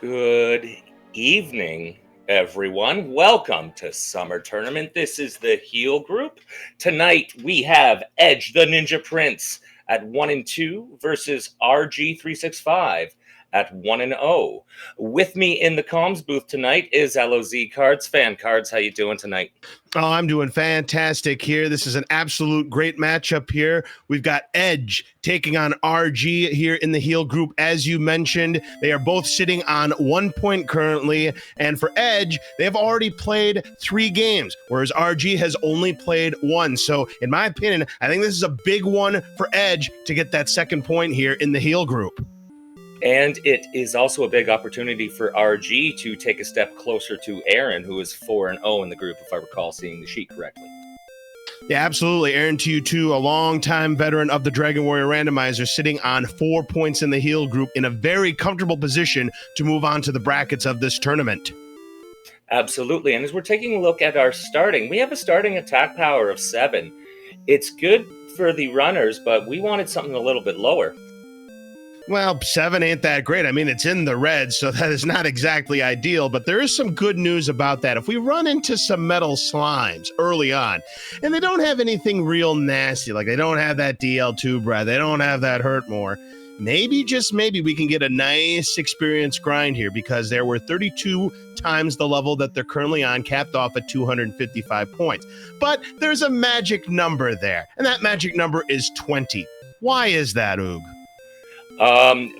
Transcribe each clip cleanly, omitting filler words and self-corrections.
Good evening, everyone. Welcome to Summer Tournament. This is the Heal Group. Tonight we have Edge the Ninja Prince at 1-2 versus RG365 at 1-0. With me in the comms booth tonight is LOZ Cards. Fan Cards, how you doing tonight? Oh, I'm doing fantastic here. This is an absolute great matchup here. We've got Edge taking on RG here in the Heal Group. As you mentioned, they are both sitting on 1 point currently. And for Edge, they have already played 3 games, whereas RG has only played 1. So in my opinion, I think this is a big one for Edge to get that 2nd point here in the Heal Group. And it is also a big opportunity for RG to take a step closer to Aaron, who is 4-0 in the group, if I recall seeing the sheet correctly. Yeah, absolutely. Aaron TU2, a longtime veteran of the Dragon Warrior Randomizer, sitting on 4 points in the Heal Group in a very comfortable position to move on to the brackets of this tournament. Absolutely. And as we're taking a look at our starting, we have a starting attack power of 7. It's good for the runners, but we wanted something a little bit lower. Well, 7 ain't that great. I mean, it's in the red, so that is not exactly ideal, but there is some good news about that. If we run into some metal slimes early on, and they don't have anything real nasty, like they don't have that DL2 breath, they don't have that hurt more, maybe, just maybe, we can get a nice experience grind here, because there were 32 times the level that they're currently on, capped off at 255 points. But there's a magic number there, and that magic number is 20. Why is that, Oog?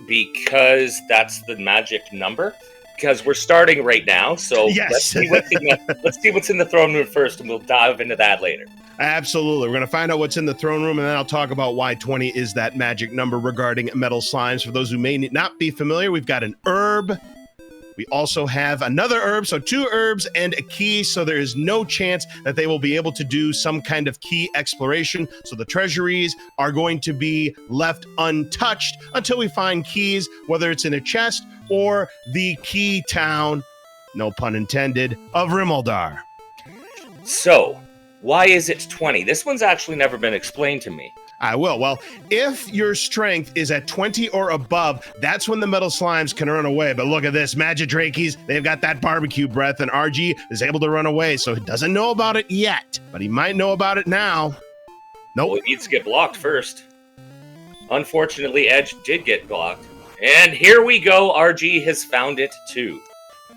Because that's the magic number. Because we're starting right now, so yes. let's see what's in the throne room first, and we'll dive into that later. Absolutely. We're going to find out what's in the throne room, and then I'll talk about why 20 is that magic number regarding metal slimes. For those who may not be familiar, we've got an herb. We also have another herb, so 2 herbs and a key, so there is no chance that they will be able to do some kind of key exploration. So the treasuries are going to be left untouched until we find keys, whether it's in a chest or the key town, no pun intended, of Rimaldar. So, why is it 20? This one's actually never been explained to me. I will. Well, if your strength is at 20 or above, that's when the metal slimes can run away. But look at this, Magidrakies, they've got that barbecue breath, and RG is able to run away, so he doesn't know about it yet, but he might know about it now. Nope. Well, he needs to get blocked first. Unfortunately, Edge did get blocked. And here we go, RG has found it too.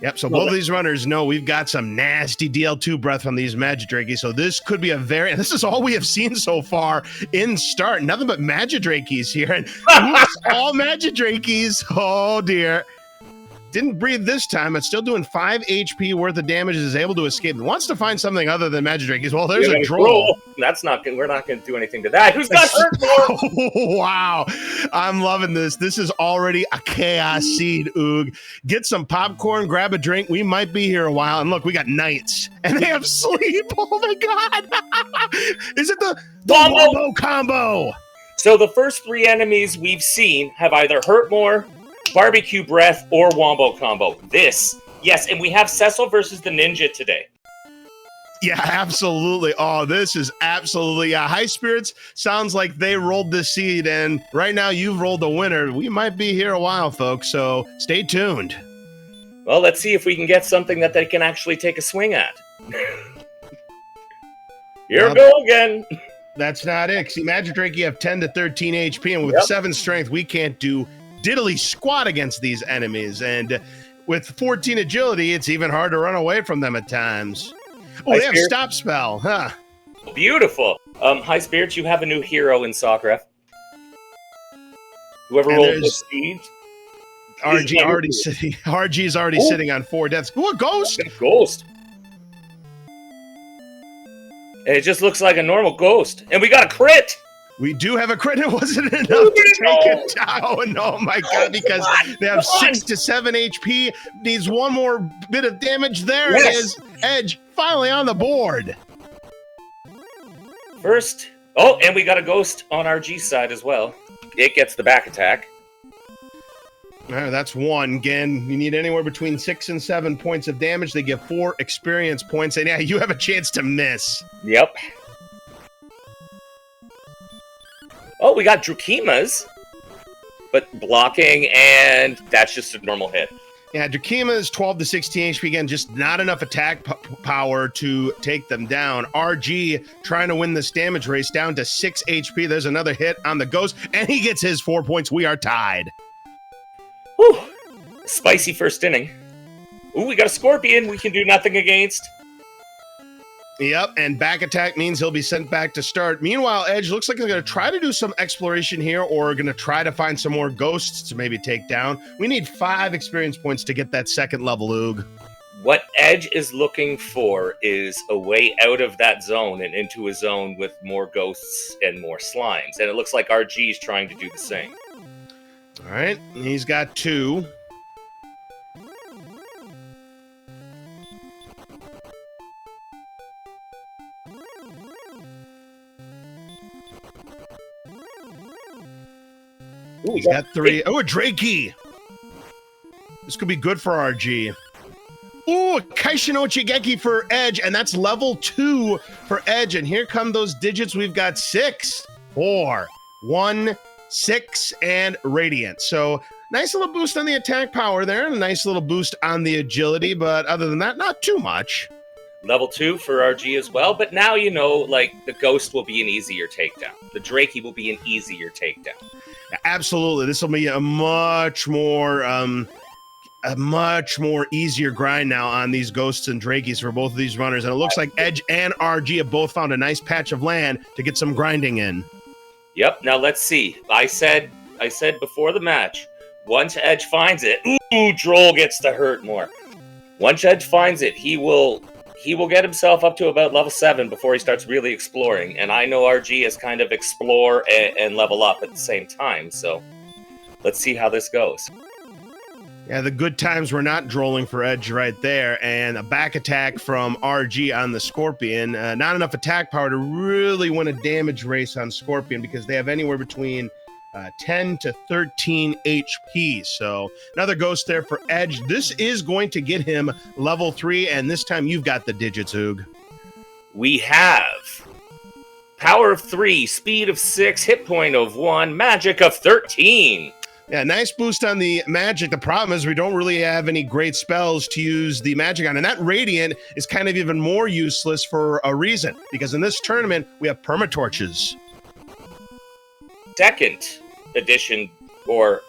Yep, so both of these runners know we've got some nasty DL2 breath from these Magidrakies, so this could be and this is all we have seen so far in start. Nothing but Magidrakies here, and all Magidrakies. Oh, dear. Didn't breathe this time, but still doing 5 HP worth of damage, is able to escape. Wants to find something other than Magidrakies. Well, there's a troll. We're not going to do anything to that. Who's got hurt more? Wow. I'm loving this. This is already a chaos seed, Oog. Get some popcorn, grab a drink. We might be here a while. And look, we got knights. And they have sleep. Oh, my God. Is it the wombo combo? So the first 3 enemies we've seen have either hurt more, barbecue breath, or wombo combo. Yes, and we have Cecil versus the Ninja today. Yeah, absolutely. Oh, this is absolutely, High Spirits sounds like they rolled this seed, and right now you've rolled the winner. We might be here a while, folks, so stay tuned. Well, let's see if we can get something that they can actually take a swing at. Here we go again. That's not it. See, Magidrake, you have 10 to 13 HP, and with 7 strength, we can't do diddly squat against these enemies, and with 14 agility, it's even hard to run away from them at times. Oh, they have stop spell, huh? Beautiful. High Spirits, you have a new hero in Soccer. Whoever rolled the seed. RG is already sitting on 4 deaths. Ooh, a ghost! Ghost. It just looks like a normal ghost, and we got a crit. We do have a crit. It wasn't enough to take it down. Oh my God, because they have 6 to 7 HP. Needs one more bit of damage. There it is. Edge finally on the board. First. Oh, and we got a ghost on RG's side as well. It gets the back attack. That's 1. Again, you need anywhere between 6 and 7 points of damage. They give 4 experience points. And yeah, you have a chance to miss. Yep. Oh, we got Drukimas, but blocking, and that's just a normal hit. Yeah, Drakima is 12 to 16 HP. Again, just not enough attack power to take them down. RG trying to win this damage race down to 6 HP. There's another hit on the Ghost, and he gets his 4 points. We are tied. Whew. Spicy first inning. Ooh, we got a Scorpion we can do nothing against. Yep, and back attack means he'll be sent back to start. Meanwhile, Edge looks like he's going to try to do some exploration here or going to try to find some more ghosts to maybe take down. We need 5 experience points to get that second level, Oog. What Edge is looking for is a way out of that zone and into a zone with more ghosts and more slimes. And it looks like RG is trying to do the same. All right, he's got 2. Ooh, He's got 3. Oh, a Drakey. This could be good for RG. Ooh, a Kaishino Chigeki for Edge, and that's level 2 for Edge. And here come those digits. We've got 6, 4, 1, 6, and Radiant. So nice little boost on the attack power there, and a nice little boost on the agility. But other than that, not too much. Level 2 for RG as well, but now you know, like, the Ghost will be an easier takedown. The Drakey will be an easier takedown. Absolutely. This will be a much more easier grind now on these Ghosts and Drakeys for both of these runners. And it looks like Edge and RG have both found a nice patch of land to get some grinding in. Yep, now let's see. I said before the match, once Edge finds it, ooh, Droll gets to hurt more. Once Edge finds it, he will get himself up to about level 7 before he starts really exploring. And I know RG is kind of explore and level up at the same time. So let's see how this goes. Yeah, the good times were not drolling for Edge right there. And a back attack from RG on the Scorpion. Not enough attack power to really win a damage race on Scorpion because they have anywhere between 10 to 13 HP. So another Ghost there for Edge. This is going to get him level 3, and this time you've got the digits, Oog. We have power of 3, speed of 6, hit point of 1, magic of 13. Yeah, nice boost on the magic. The problem is we don't really have any great spells to use the magic on, and that Radiant is kind of even more useless for a reason, because in this tournament we have permatorches. Second addition or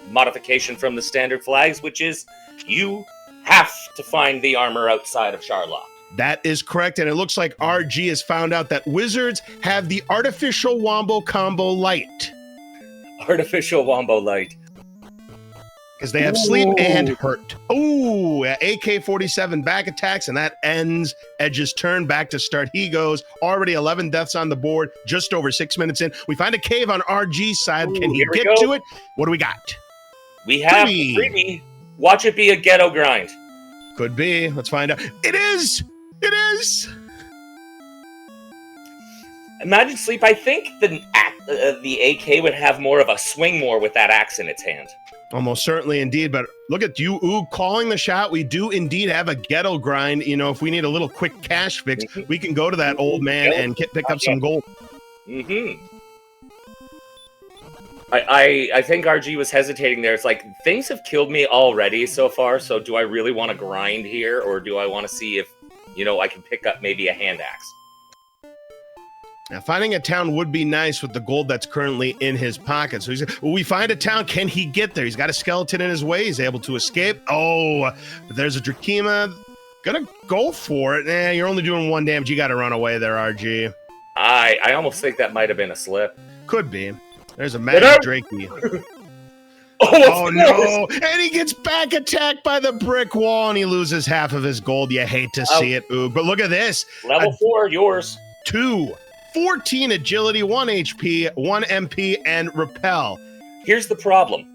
modification from the standard flags, which is you have to find the armor outside of Charlock. That is correct, and it looks like RG has found out that wizards have the artificial wombo combo light. Artificial wombo light. Because they have sleep and hurt. Ooh, AK-47 back attacks, and that ends Edge's turn. Back to start he goes. Already 11 deaths on the board, just over 6 minutes in. We find a cave on RG's side. Can he get to it? What do we got? We have Freebie. Watch it be a ghetto grind. Could be. Let's find out. It is! It is! Imagine sleep. I think the AK would have more of a swing more with that axe in its hand. Almost certainly indeed, but look at you, Oog, calling the shot. We do indeed have a ghetto grind. You know, if we need a little quick cash fix, we can go to that old man and pick up some gold. I think RG was hesitating there. It's like, things have killed me already so far, so do I really want to grind here, or do I want to see if, you know, I can pick up maybe a hand axe? Now, finding a town would be nice with the gold that's currently in his pocket. So he's, we find a town. Can he get there? He's got a skeleton in his way. He's able to escape. Oh, but there's a Drakima. Gonna go for it. You're only doing 1 damage. You got to run away there, RG. I almost think that might have been a slip. Could be. There's a magic Drakey. Oh, no. And he gets back attacked by the brick wall, and he loses half of his gold. You hate to see it, Oog. But look at this. Level 4, yours. 2. 14 agility, 1 HP, 1 MP, and repel. Here's the problem.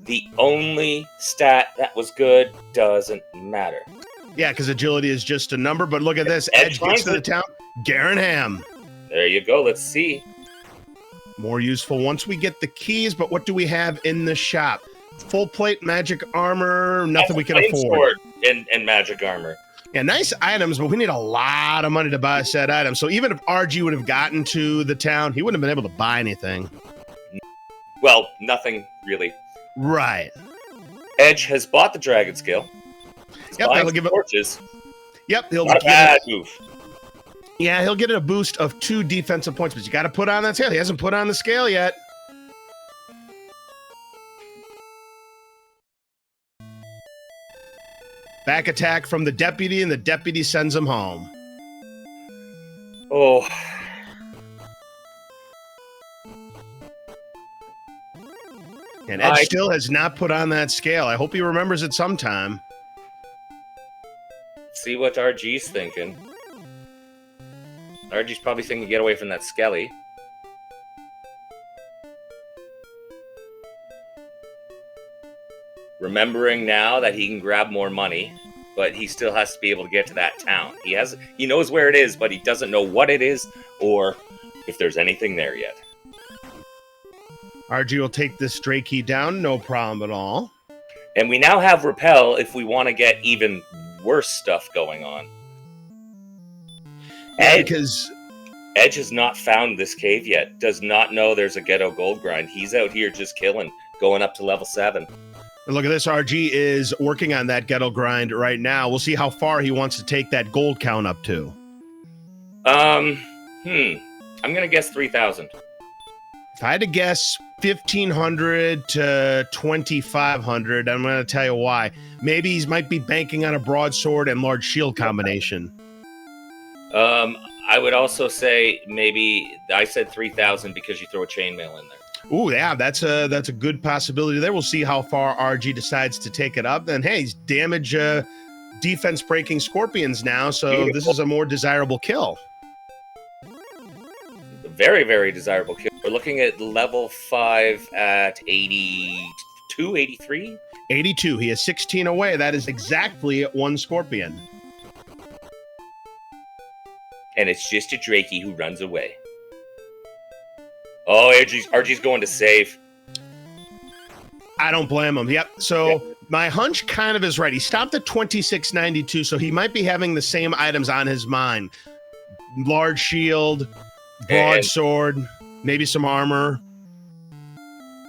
The only stat that was good doesn't matter. Yeah, because agility is just a number, but look at this. Edge gets to the town. Garanham. There you go. Let's see. More useful once we get the keys, but what do we have in the shop? Full plate, magic armor, nothing we can afford. And magic armor. Yeah, nice items, but we need a lot of money to buy said items. So even if RG would have gotten to the town, he wouldn't have been able to buy anything. Well, nothing really. Right. Edge has bought the dragon scale. Yep, that'll give it torches. Yep, he'll Not a bad move. Yeah, he'll get a boost of 2 defensive points, but you got to put on that scale. He hasn't put on the scale yet. Back attack from the deputy, and the deputy sends him home. Oh. And Edge still has not put on that scale. I hope he remembers it sometime. See what RG's thinking. RG's probably thinking get away from that skelly. Remembering now that he can grab more money, but he still has to be able to get to that town. He knows where it is, but he doesn't know what it is or if there's anything there yet. RG will take this stray key down, no problem at all. And we now have repel if we want to get even worse stuff going on. Edge has not found this cave yet. Does not know there's a ghetto gold grind. He's out here just killing, going up to level 7. And look at this. RG is working on that ghetto grind right now. We'll see how far he wants to take that gold count up to. I'm gonna guess 3,000. If I had to guess 1,500 to 2,500, I'm going to tell you why. Maybe he might be banking on a broadsword and large shield combination. I would also say maybe I said 3,000 because you throw a chainmail in there. Ooh, yeah, that's a good possibility there. We'll see how far RG decides to take it up. And hey, he's damage defense breaking scorpions now, so beautiful. This is a more desirable kill. Very, very desirable kill. We're looking at level 5 at 82, 83? 82. He has 16 away. That is exactly 1 scorpion. And it's just a Drakey who runs away. Oh, RG's going to save. I don't blame him. Yep. So my hunch kind of is right. He stopped at 2692, so he might be having the same items on his mind. Large shield, broadsword, maybe some armor.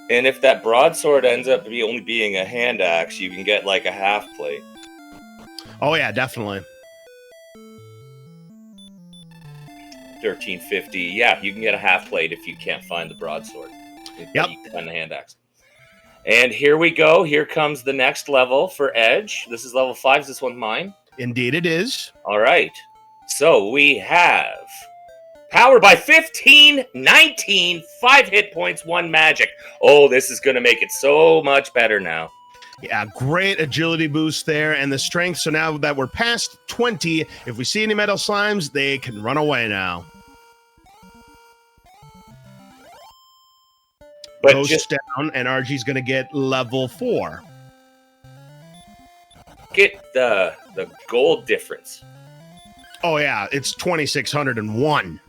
And if that broadsword ends up only being a hand axe, you can get like a half plate. Oh, yeah, definitely. 1350. Yeah, you can get a half plate if you can't find the broadsword. Yep. You can find the hand axe. And here we go. Here comes the next level for Edge. This is level 5. Is this one mine? Indeed it is. All right. So we have power by 15, 19, 5 hit points, 1 magic. Oh, this is going to make it so much better now. Yeah, great agility boost there and the strength. So now that we're past 20, if we see any metal slimes, they can run away now. But Ghost down, and RG's going to get level 4. Get the gold difference. Oh, yeah, it's 2,601.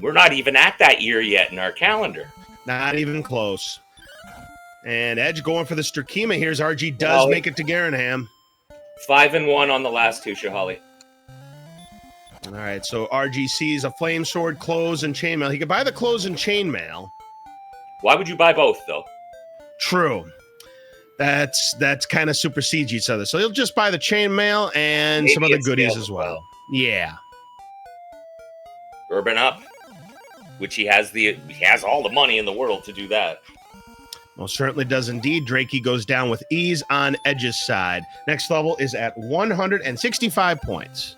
We're not even at that year yet in our calendar. Not even close. And Edge going for the Strakema. Here's RG does make it to Garanham. 5-1 on the last 2, Shahali. All right, so RG sees a flame sword, clothes, and chainmail. He could buy the clothes and chainmail. Why would you buy both, though? True. That's kind of supersedes each other. So he'll just buy the chainmail and maybe some other goodies as well. Yeah. Urban up, which he has all the money in the world to do that. Most certainly does indeed. Drakey goes down with ease on Edge's side. Next level is at 165 points.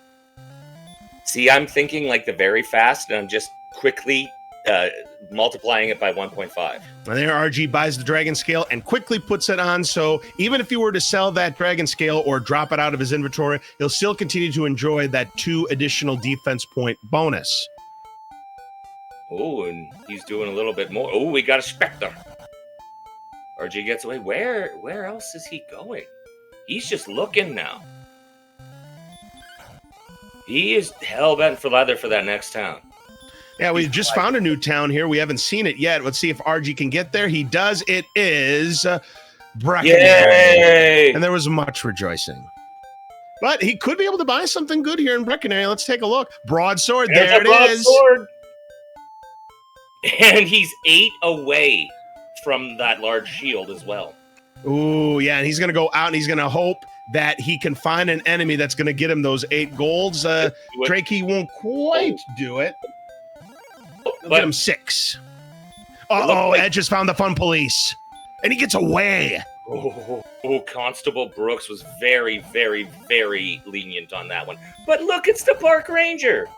See, I'm thinking like the very fast, and I'm just quickly multiplying it by 1.5. And there RG buys the dragon scale and quickly puts it on, so even if he were to sell that dragon scale or drop it out of his inventory, he'll still continue to enjoy that 2 additional defense point bonus. Oh, and he's doing a little bit more. Oh, we got a Spectre. RG gets away. Where else is he going? He's just looking now. He is hell-bent for leather for that next town. Yeah, we just found a new town here. We haven't seen it yet. Let's see if RG can get there. He does. It is Breckenridge. Yay! And there was much rejoicing. But he could be able to buy something good here in Breckenridge. Let's take a look. Broadsword. There it is. And he's 8 away from that large shield as well. Ooh, yeah, and he's going to go out and he's going to hope that he can find an enemy that's going to get him those 8 golds. Drake, he won't quite do it. He'll get him 6. Uh-oh, Edge has found the fun police. And he gets away. Constable Brooks was very, very, very lenient on that one. But look, it's the park ranger.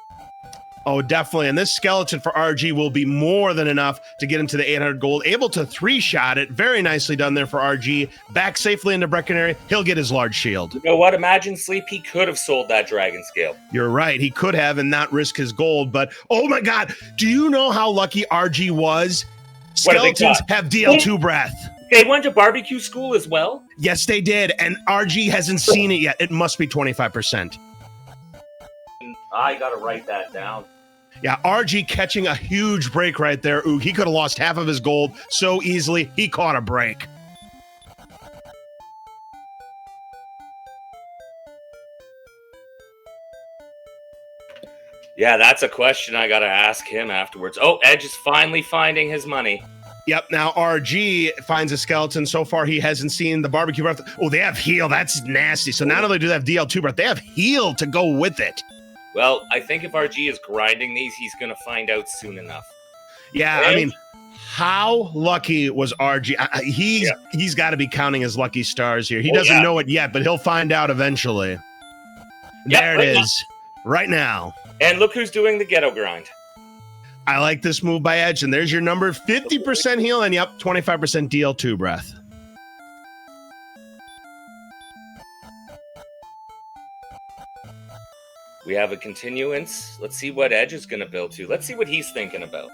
Oh, definitely. And this skeleton for RG will be more than enough to get him to the 800 gold. Able to 3-shot it. Very nicely done there for RG. Back safely into Breckenary. He'll get his large shield. You know what? Imagine Sleep. He could have sold that dragon scale. You're right. He could have and not risk his gold. But, oh my God. Do you know how lucky RG was? Skeletons have DL2 breath. They went to barbecue school as well? Yes, they did. And RG hasn't seen it yet. It must be 25%. I got to write that down. Yeah, RG catching a huge break right there. Ooh, he could have lost half of his gold so easily. He caught a break. Yeah, that's a question I got to ask him afterwards. Oh, Edge is finally finding his money. Yep, now RG finds a skeleton. So far, he hasn't seen the barbecue breath. Oh, they have heal. That's nasty. So not only do they have DL2 breath, they have heal to go with it. Well, I think if RG is grinding these, he's going to find out soon enough. Yeah, I mean, how lucky was RG? He's got to be counting his lucky stars here. He doesn't know it yet, but he'll find out eventually. There it is, right now. And look who's doing the ghetto grind. I like this move by Edge, and there's your number, 50% heal, and 25% DL2 breath. We have a continuance. Let's see what Edge is going to build to. Let's see what he's thinking about.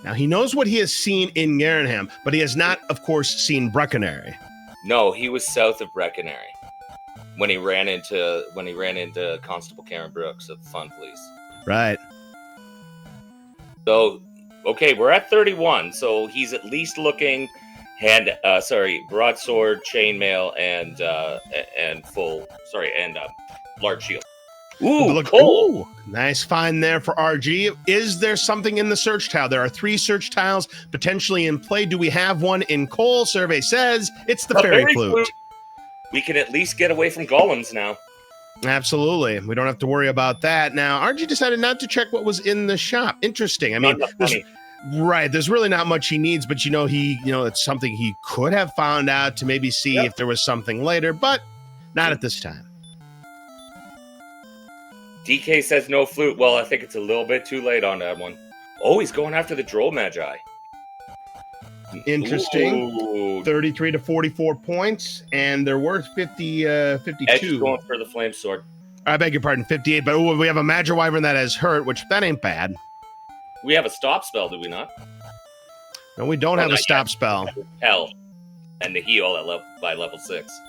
Now, he knows what he has seen in Garenham, but he has not, of course, seen Breckenary. No, he was south of Breckenary when he ran into Constable Karen Brooks of Fun Police. Right. So, okay, we're at 31, so he's at least looking broadsword, chainmail, and large shield. Ooh, Ooh, nice find there for RG. Is there something in the search tile? There are 3 search tiles potentially in play. Do we have one in coal? Survey says it's the fairy flute. We can at least get away from golems now. Absolutely. We don't have to worry about that. Now, RG decided not to check what was in the shop. Interesting. I mean, there's really not much he needs, but it's something he could have found out to maybe see if there was something later, but not at this time. DK says no flute. Well, I think it's a little bit too late on that one. Oh, he's going after the Droll Magi. Interesting. Ooh. 33 to 44 points, and they're worth 52. Edge is going for the flame sword. I beg your pardon, 58. But we have a Magi Wyvern that has hurt, which that ain't bad. We have a stop spell, do we not? No, we don't have a stop spell. Hell, and the heal by level 6.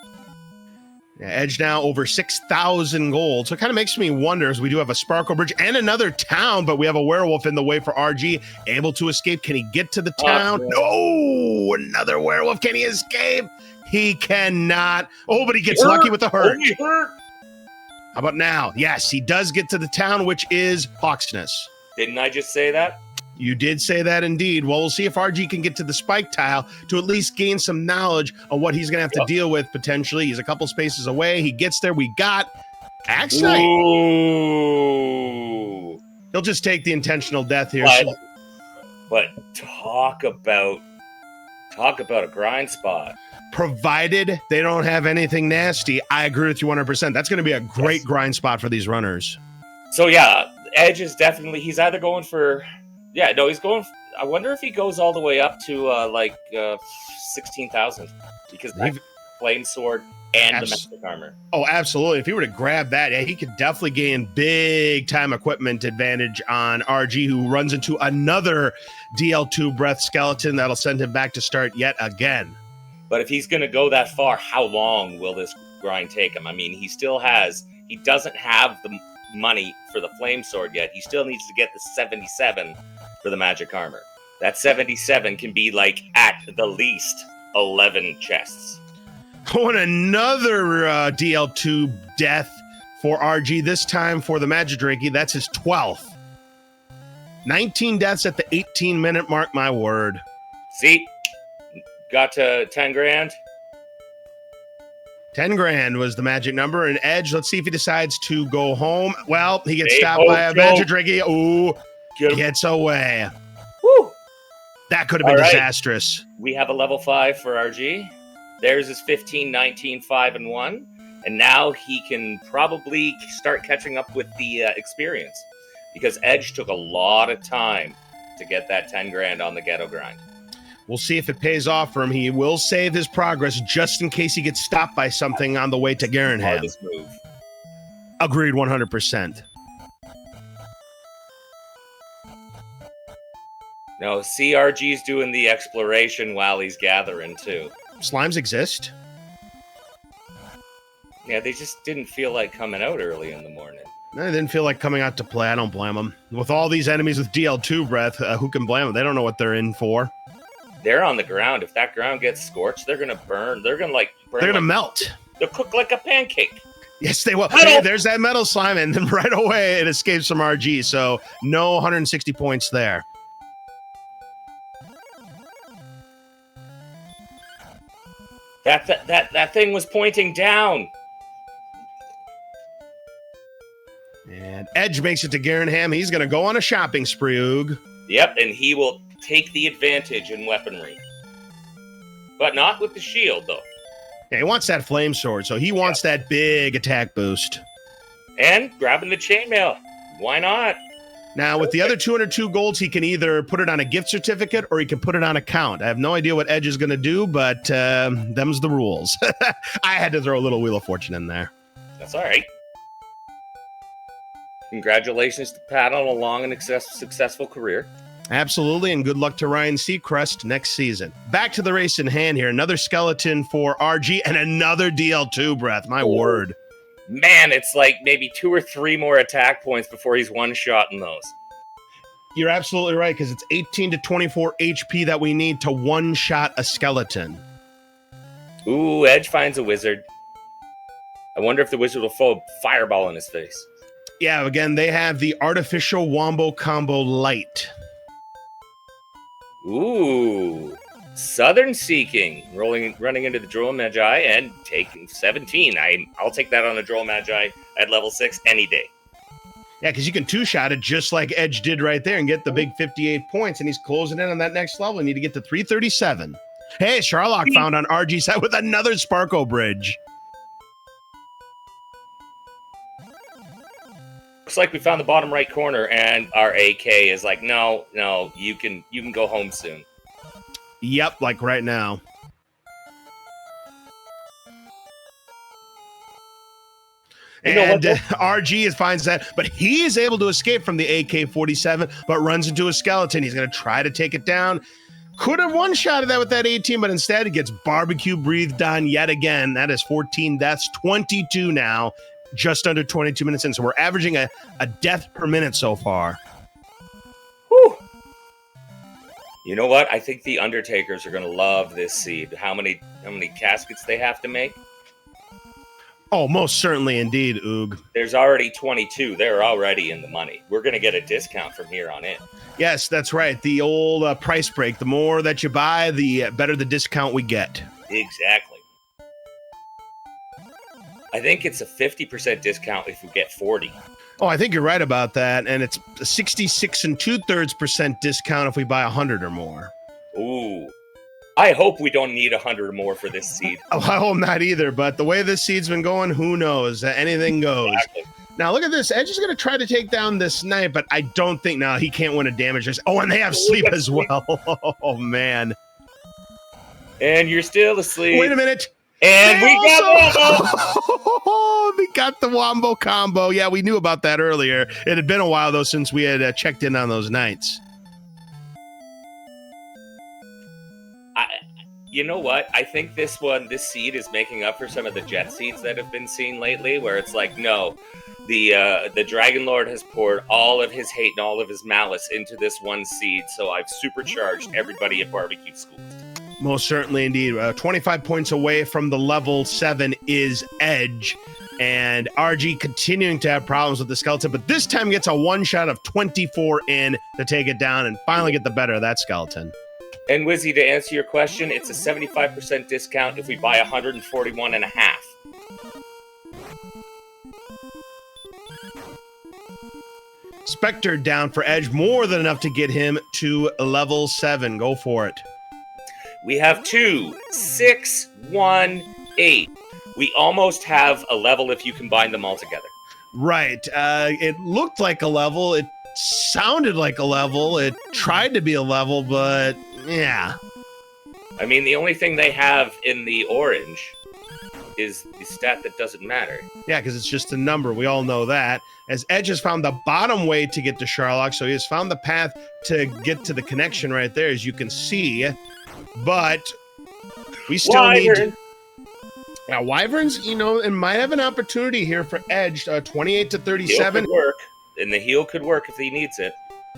Yeah, Edge now over 6,000 gold. So it kind of makes me wonder, as we do have a Sparkle Bridge and another town, but we have a werewolf in the way for RG. Able to escape. Can he get to the town? No! Another werewolf. Can he escape? He cannot. Oh, but he gets lucky with the hurt. How about now? Yes, he does get to the town, which is Hawksness. Didn't I just say that? You did say that indeed. Well, we'll see if RG can get to the spike tile to at least gain some knowledge on what he's going to have to deal with potentially. He's a couple spaces away. He gets there. We got Axe Knight. Ooh. He'll just take the intentional death here. But talk about a grind spot. Provided they don't have anything nasty, I agree with you 100%. That's going to be a great grind spot for these runners. So yeah, Edge is definitely, he's either going for... Yeah, no, he's going... I wonder if he goes all the way up to, 16,000. Because that's flame sword and domestic armor. Oh, absolutely. If he were to grab that, he could definitely gain big-time equipment advantage on RG, who runs into another DL2 breath skeleton that'll send him back to start yet again. But if he's going to go that far, how long will this grind take him? I mean, he doesn't have the money for the flame sword yet. He still needs to get the 77 for the magic armor. That 77 can be at the least 11 chests. Oh, and another DL2 death for RG, this time for the Magic Drakey. That's his 12th. 19 deaths at the 18-minute mark, my word. See? Got to 10 grand. 10 grand was the magic number. And Edge, let's see if he decides to go home. Well, he gets Hey, stopped by a magic drinky. Ooh, gets away. Woo! That could have been disastrous. We have a level 5 for RG. Theirs is 15, 19, 5, and 1. And now he can probably start catching up with the experience. Because Edge took a lot of time to get that 10 grand on the ghetto grind. We'll see if it pays off for him. He will save his progress just in case he gets stopped by something on the way to Garenham. Move. Agreed 100%. No, CRG's doing the exploration while he's gathering, too. Slimes exist. Yeah, they just didn't feel like coming out early in the morning. They didn't feel like coming out to play. I don't blame them. With all these enemies with DL2 breath, who can blame them? They don't know what they're in for. They're on the ground. If that ground gets scorched, they're going to burn. They're going to burn. They're going to melt. They'll cook like a pancake. Yes, they will. Hey, there's that metal slime, and then right away it escapes from RG. So no 160 points there. That thing was pointing down. And Edge makes it to Garenham. He's going to go on a shopping spree, Oog. Yep, and he will take the advantage in weaponry. But not with the shield, though. Yeah, he wants that flame sword, so he wants that big attack boost. And grabbing the chainmail. Why not? Now, with the other 202 golds, he can either put it on a gift certificate or he can put it on account. I have no idea what Edge is going to do, but them's the rules. I had to throw a little Wheel of Fortune in there. That's all right. Congratulations to Pat on a long and successful career. Absolutely, and good luck to Ryan Seacrest next season. Back to the race in hand here. Another skeleton for RG and another DL2 breath. My word. Man, it's like maybe 2 or 3 more attack points before he's one-shotting those. You're absolutely right, because it's 18 to 24 HP that we need to one-shot a skeleton. Ooh, Edge finds a wizard. I wonder if the wizard will throw a fireball in his face. Yeah, again, they have the Artificial Wombo Combo Light. Ooh, Southern Seeking, running into the Droll Magi and taking 17. I'll take that on the Droll Magi at level 6 any day. Yeah, because you can two-shot it just like Edge did right there and get the big 58 points, and he's closing in on that next level. You need to get to 337. Hey, Charlock found on RG side with another Sparko Bridge. Looks like we found the bottom right corner, and our AK is like, no, you can go home soon. Yep, like right now. And RG finds that, but he is able to escape from the AK-47, but runs into a skeleton. He's going to try to take it down. Could have one-shotted that with that 18, but instead he gets barbecue breathed on yet again. That is 14 deaths, 22 now. Just under 22 minutes in. So we're averaging a death per minute so far. Whew. You know what? I think the Undertakers are going to love this seed. How many caskets they have to make? Oh, most certainly indeed, Oog. There's already 22. They're already in the money. We're going to get a discount from here on in. Yes, that's right. The old price break. The more that you buy, the better the discount we get. Exactly. I think it's a 50% discount if we get 40. Oh, I think you're right about that. And it's a 66 2/3% discount if we buy 100 or more. Ooh. I hope we don't need 100 or more for this seed. Oh, I hope not either. But the way this seed's been going, who knows? Anything goes. Exactly. Now, look at this. Edge is going to try to take down this knight, but I don't think now he can't win a damage. Oh, and they have sleep as well. Oh, man. And you're still asleep. Wait a minute. And we got Wombo. We got the Wombo combo. Yeah, we knew about that earlier. It had been a while, though, since we had checked in on those nights. You know what? I think this seed is making up for some of the jet seeds that have been seen lately, where it's like, no, the Dragon Lord has poured all of his hate and all of his malice into this one seed, so I've supercharged everybody at barbecue schools. Most certainly indeed. 25 points away from the level 7 is Edge. And RG continuing to have problems with the skeleton, but this time gets a one-shot of 24 in to take it down and finally get the better of that skeleton. And Wizzy, to answer your question, it's a 75% discount if we buy 141 and a half. Spectre down for Edge, more than enough to get him to level 7. Go for it. We have 2, 6, 1, 8. We almost have a level if you combine them all together. Right. It looked like a level. It sounded like a level. It tried to be a level, but yeah. I mean, the only thing they have in the orange is the stat that doesn't matter. Yeah, because it's just a number. We all know that. As Edge has found the bottom way to get to Charlock, so he has found the path to get to the connection right there, as you can see. But we still need... Now, Wyverns, you know, and might have an opportunity here for Edge, 28 to 37. Heal could work, and the heal could work if he needs it.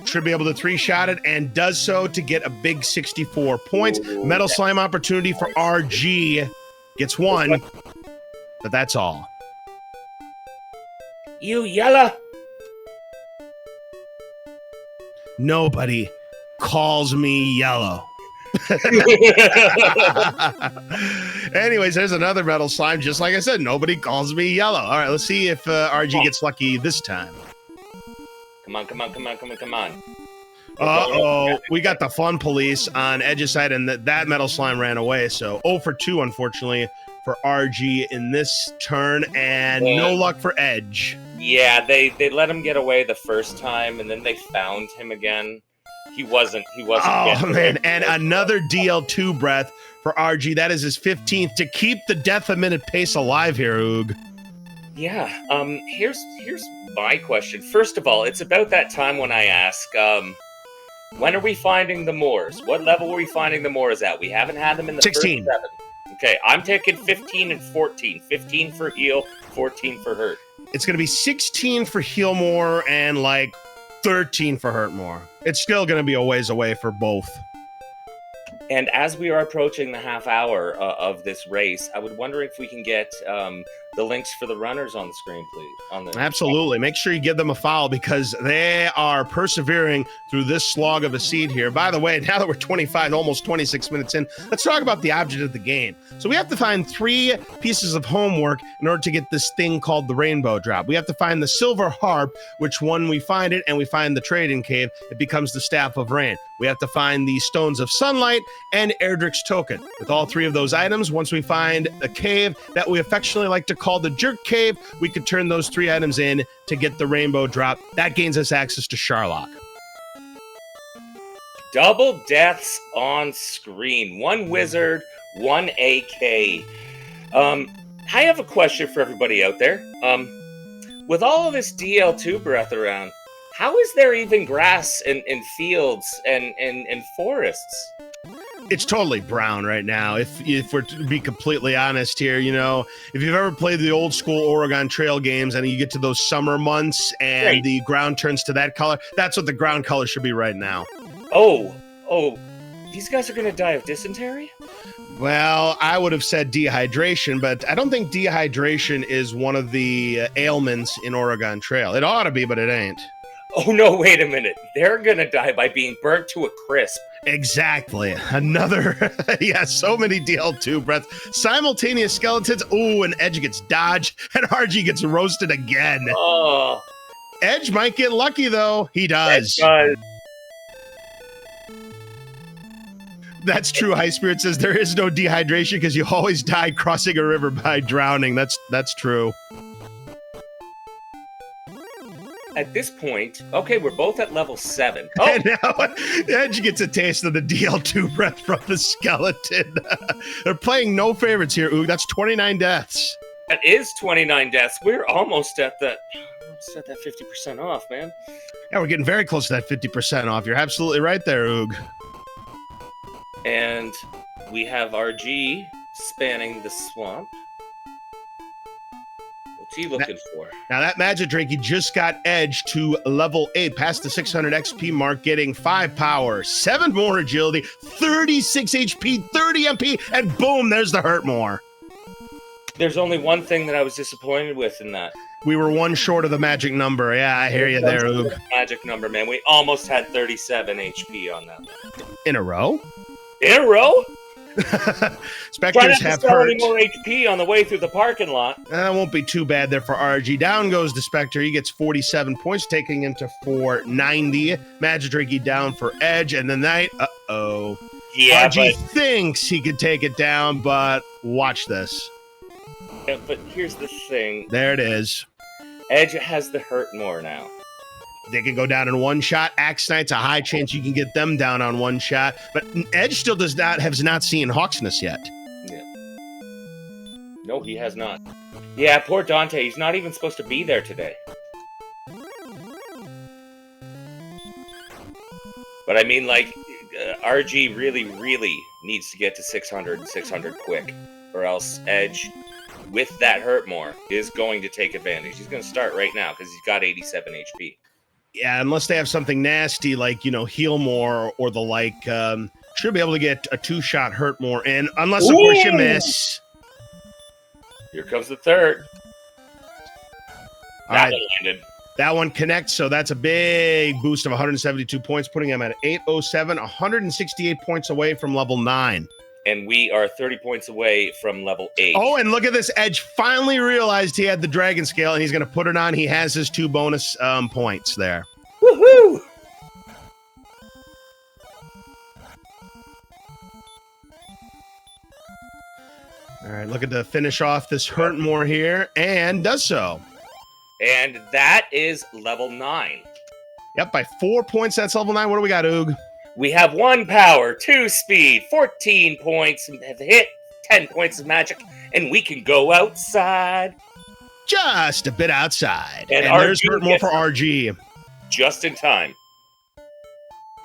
Should be able to 3-shot it, and does so to get a big 64 points. Ooh, Metal Slime opportunity for RG. Gets 1, but that's all. You yella! Nobody calls me yellow. Anyways, there's another Metal Slime. Just like I said, nobody calls me yellow. All right, let's see if RG gets lucky this time. Come on, come on, come on, come on, come on. Uh-oh, we got the fun police on Edge's side, and that Metal Slime ran away, so 0 for 2, unfortunately, for RG in this turn, and no luck for Edge. Yeah, they let him get away the first time, and then they found him again. He wasn't. Oh, man, and another DL2 breath for RG. That is his 15th to keep the death a minute pace alive here, Oog. Yeah, here's my question. First of all, it's about that time when I ask, when are we finding the Moors? What level are we finding the Moors at? We haven't had them in the 16. first 7. Okay, I'm taking 15 and 14. 15 for heal, 14 for hurt. It's going to be 16 for heal more and like 13 for hurt more. It's still going to be a ways away for both. And as we are approaching the half hour of this race, I would wonder if we can get the links for the runners on the screen, please. Absolutely. Make sure you give them a follow because they are persevering through this slog of a seed here. By the way, now that we're 25, almost 26 minutes in, let's talk about the object of the game. So we have to find 3 pieces of homework in order to get this thing called the rainbow drop. We have to find the silver harp, which when we find it and we find the trading cave, it becomes the staff of rain. We have to find the stones of sunlight and Erdrick's token. With all 3 of those items, once we find a cave that we affectionately like to call the jerk cave, we could turn those 3 items in to get the rainbow drop. That gains us access to Charlock. Double deaths on screen. 1 wizard, 1 AK. I have a question for everybody out there. With all of this DL2 breath around, how is there even grass in fields and forests? It's totally brown right now. If we're to be completely honest here, you know, if you've ever played the old school Oregon Trail games and you get to those summer months and the ground turns to that color, that's what the ground color should be right now. Oh, these guys are going to die of dysentery? Well, I would have said dehydration, but I don't think dehydration is one of the ailments in Oregon Trail. It ought to be, but it ain't. Oh, no, wait a minute. They're going to die by being burnt to a crisp. Exactly. Another, yeah, so many DL2 breaths. Simultaneous skeletons. Ooh, and Edge gets dodged, and RG gets roasted again. Oh. Edge might get lucky, though. He does. Edge does. That's true. High Spirit says there is no dehydration because you always die crossing a river by drowning. That's true. At this point, okay, we're both at level 7. Oh, And now Edge gets a taste of the DL2 breath from the skeleton. They're playing no favorites here, Oog. That's 29 deaths. that is 29 deaths. We're almost at that 50% off, man. Yeah, we're getting very close to that 50% off. You're absolutely right there, Oog. And we have RG spanning the swamp. What's he looking for? Now that magic drink, he just got Edge to level 8, past the 600 XP mark, getting 5 power, 7 more agility, 36 HP, 30 MP, and boom, there's the hurt more. There's only one thing that I was disappointed with in that. We were 1 short of the magic number. Yeah, I hear you there, Oog. Magic number, man. We almost had 37 HP on that one. In a row? In a row? Try Spectres not to have spell hurt. any more HP on the way through the parking lot. That won't be too bad there for RG. Down goes the Spectre. He gets 47 points, taking him to 490. Magidrake down for Edge, and the Knight, Yeah, RG thinks he could take it down, but watch this. but here's the thing. There it is. Edge has the hurt more now. They can go down in one shot. Axe Knight's a high chance you can get them down on one shot. But Edge still has not seen Hawksness yet. Yeah. No, he has not. Yeah, poor Dante. He's not even supposed to be there today. But I mean, like, RG really, really needs to get to 600 quick. Or else Edge, with that hurt more, is going to take advantage. He's going to start right now because he's got 87 HP. Yeah, unless they have something nasty like, heal more or the like, should be able to get a 2-shot hurt more in, unless, of course, you miss. Here comes the third. All right. Landed. That one connects, so that's a big boost of 172 points, putting him at 807, 168 points away from level 9. And we are 30 points away from level 8. Oh, and look at this. Edge finally realized he had the dragon scale, and he's going to put it on. He has his 2 bonus points there. Woohoo! All right, looking to finish off this hurt more here, and does so. And that is level 9. Yep, by 4 points, that's level 9. What do we got, Oog? We have 1 power, 2 speed, 14 points have hit, 10 points of magic, and we can go outside. Just a bit outside. And there's hurt more for RG. Just in time.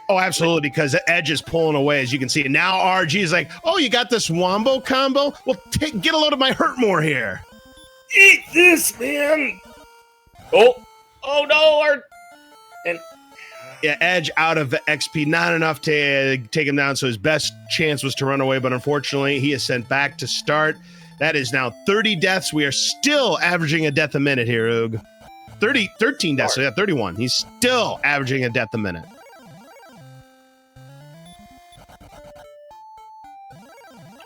Oh, absolutely, because Edge is pulling away, as you can see. And now RG is like, oh, you got this Wombo combo? Well, get a load of my hurt more here. Eat this, man! Oh no! Yeah, Edge out of XP, not enough to take him down, so his best chance was to run away, but unfortunately, he is sent back to start. That is now 30 deaths. We are still averaging a death a minute here, Oog. 13 deaths, so yeah, 31. He's still averaging a death a minute.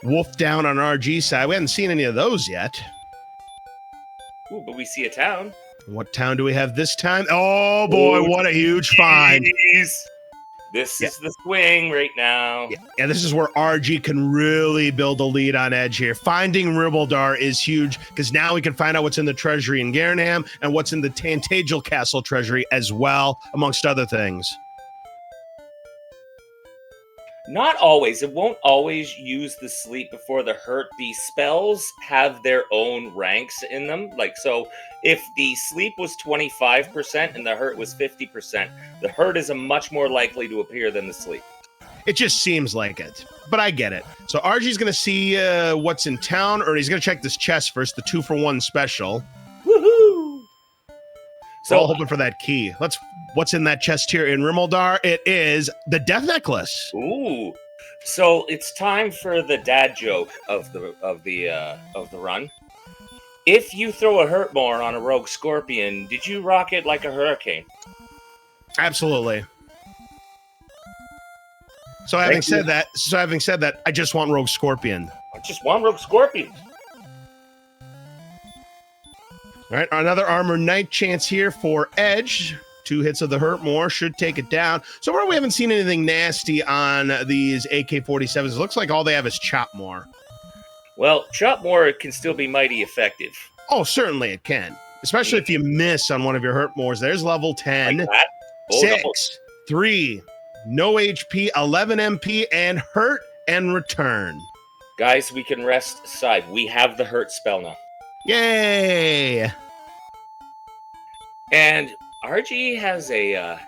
Wolf down on RG side. We haven't seen any of those yet. Ooh, but we see a town. What town do we have this time? Oh, boy, what a huge find. This is the swing right now. Yeah, this is where RG can really build a lead on Edge here. Finding Ribbledar is huge because now we can find out what's in the treasury in Garenham and what's in the Tantagel Castle treasury as well, amongst other things. Not always. It won't always use the sleep before the hurt. The spells have their own ranks in them. Like, so if the sleep was 25% and the hurt was 50%, the hurt is a much more likely to appear than the sleep. It just seems like it, but I get it. So RG's going to see what's in town, or he's going to check this chest first, the 2-for-1 special. Woohoo! So all hoping for that key. What's in that chest here in Rimmelsdar? It is the Death Necklace. Ooh. So it's time for the dad joke of the run. If you throw a hurt more on a rogue scorpion, did you rock it like a hurricane? Absolutely. So having said that, I just want rogue scorpion. I just want rogue scorpion. All right, another armor knight chance here for Edge. 2 hits of the hurt more should take it down. So far, we haven't seen anything nasty on these AK-47s. It looks like all they have is chop more. Well, chop more can still be mighty effective. Oh, certainly it can. Especially if you miss on one of your hurt mores. There's level 10. Like that? Oh, 6, 3, no HP, 11 MP, and hurt and return. Guys, we can rest aside. We have the hurt spell now. Yay! And RG has a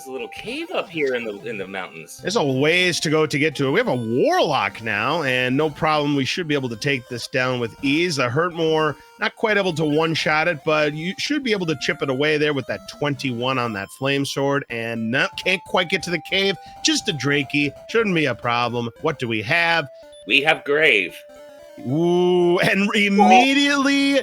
little cave up here in the mountains. There's a ways to go to get to it. We have a warlock now, and no problem. We should be able to take this down with ease. The Hurtmore, not quite able to one-shot it, but you should be able to chip it away there with that 21 on that flame sword. And no, can't quite get to the cave. Just a Drakey. Shouldn't be a problem. What do we have? We have Grave. Ooh, and immediately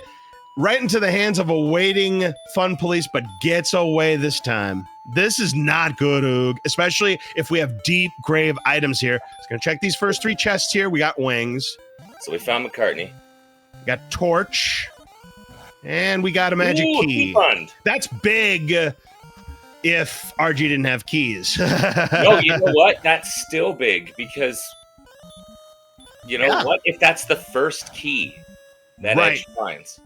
right into the hands of a waiting fun police, but gets away this time. This is not good, Oog, especially if we have deep grave items here. Just going to check these first 3 chests here. We got wings. So we found McCartney. We got torch. And we got a magic key. Fund. That's big if RG didn't have keys. No, you know what? That's still big because, you know what? If that's the first key that Edge finds.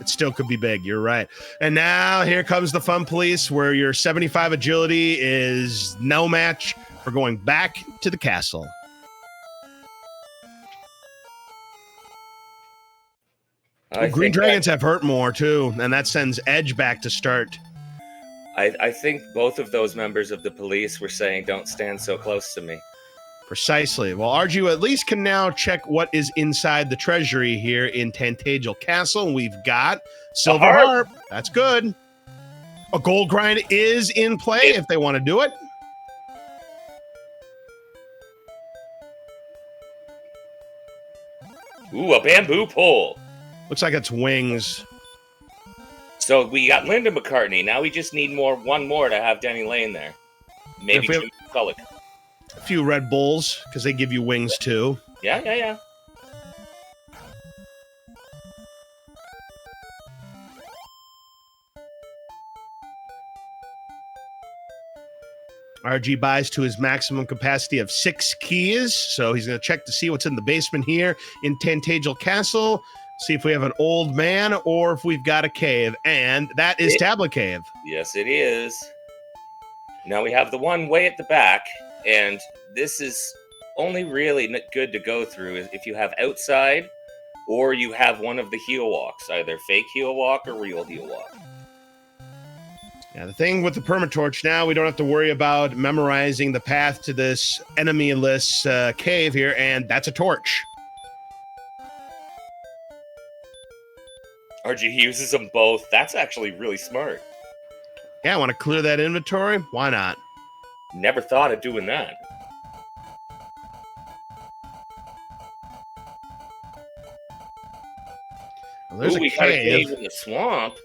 It still could be big. You're right. And now here comes the fun police where your 75 agility is no match for going back to the castle. Green dragons have hurt more too, and that sends Edge back to start. I think both of those members of the police were saying, don't stand so close to me. Precisely. Well, RG at least can now check what is inside the treasury here in Tantagel Castle. We've got Silver Harp. That's good. A gold grind is in play if they want to do it. Ooh, a bamboo pole. Looks like it's wings. So we got Linda McCartney. Now we just need one more to have Denny Lane there. Maybe Jim Charlock. A few Red Bulls, because they give you wings too. Yeah. RG buys to his maximum capacity of 6 keys, so he's going to check to see what's in the basement here in Tantagel Castle, see if we have an old man or if we've got a cave, and that is Tablet Cave. Yes, it is. Now we have the one way at the back, and this is only really good to go through if you have outside or you have one of the heel walks, either fake heel walk or real heel walk. Yeah, the thing with the permatorch now, we don't have to worry about memorizing the path to this enemy-less cave here, and that's a torch. RG uses them both. That's actually really smart. Yeah, I want to clear that inventory? Why not? Never thought of doing that. Well, there's we got a cave in the swamp.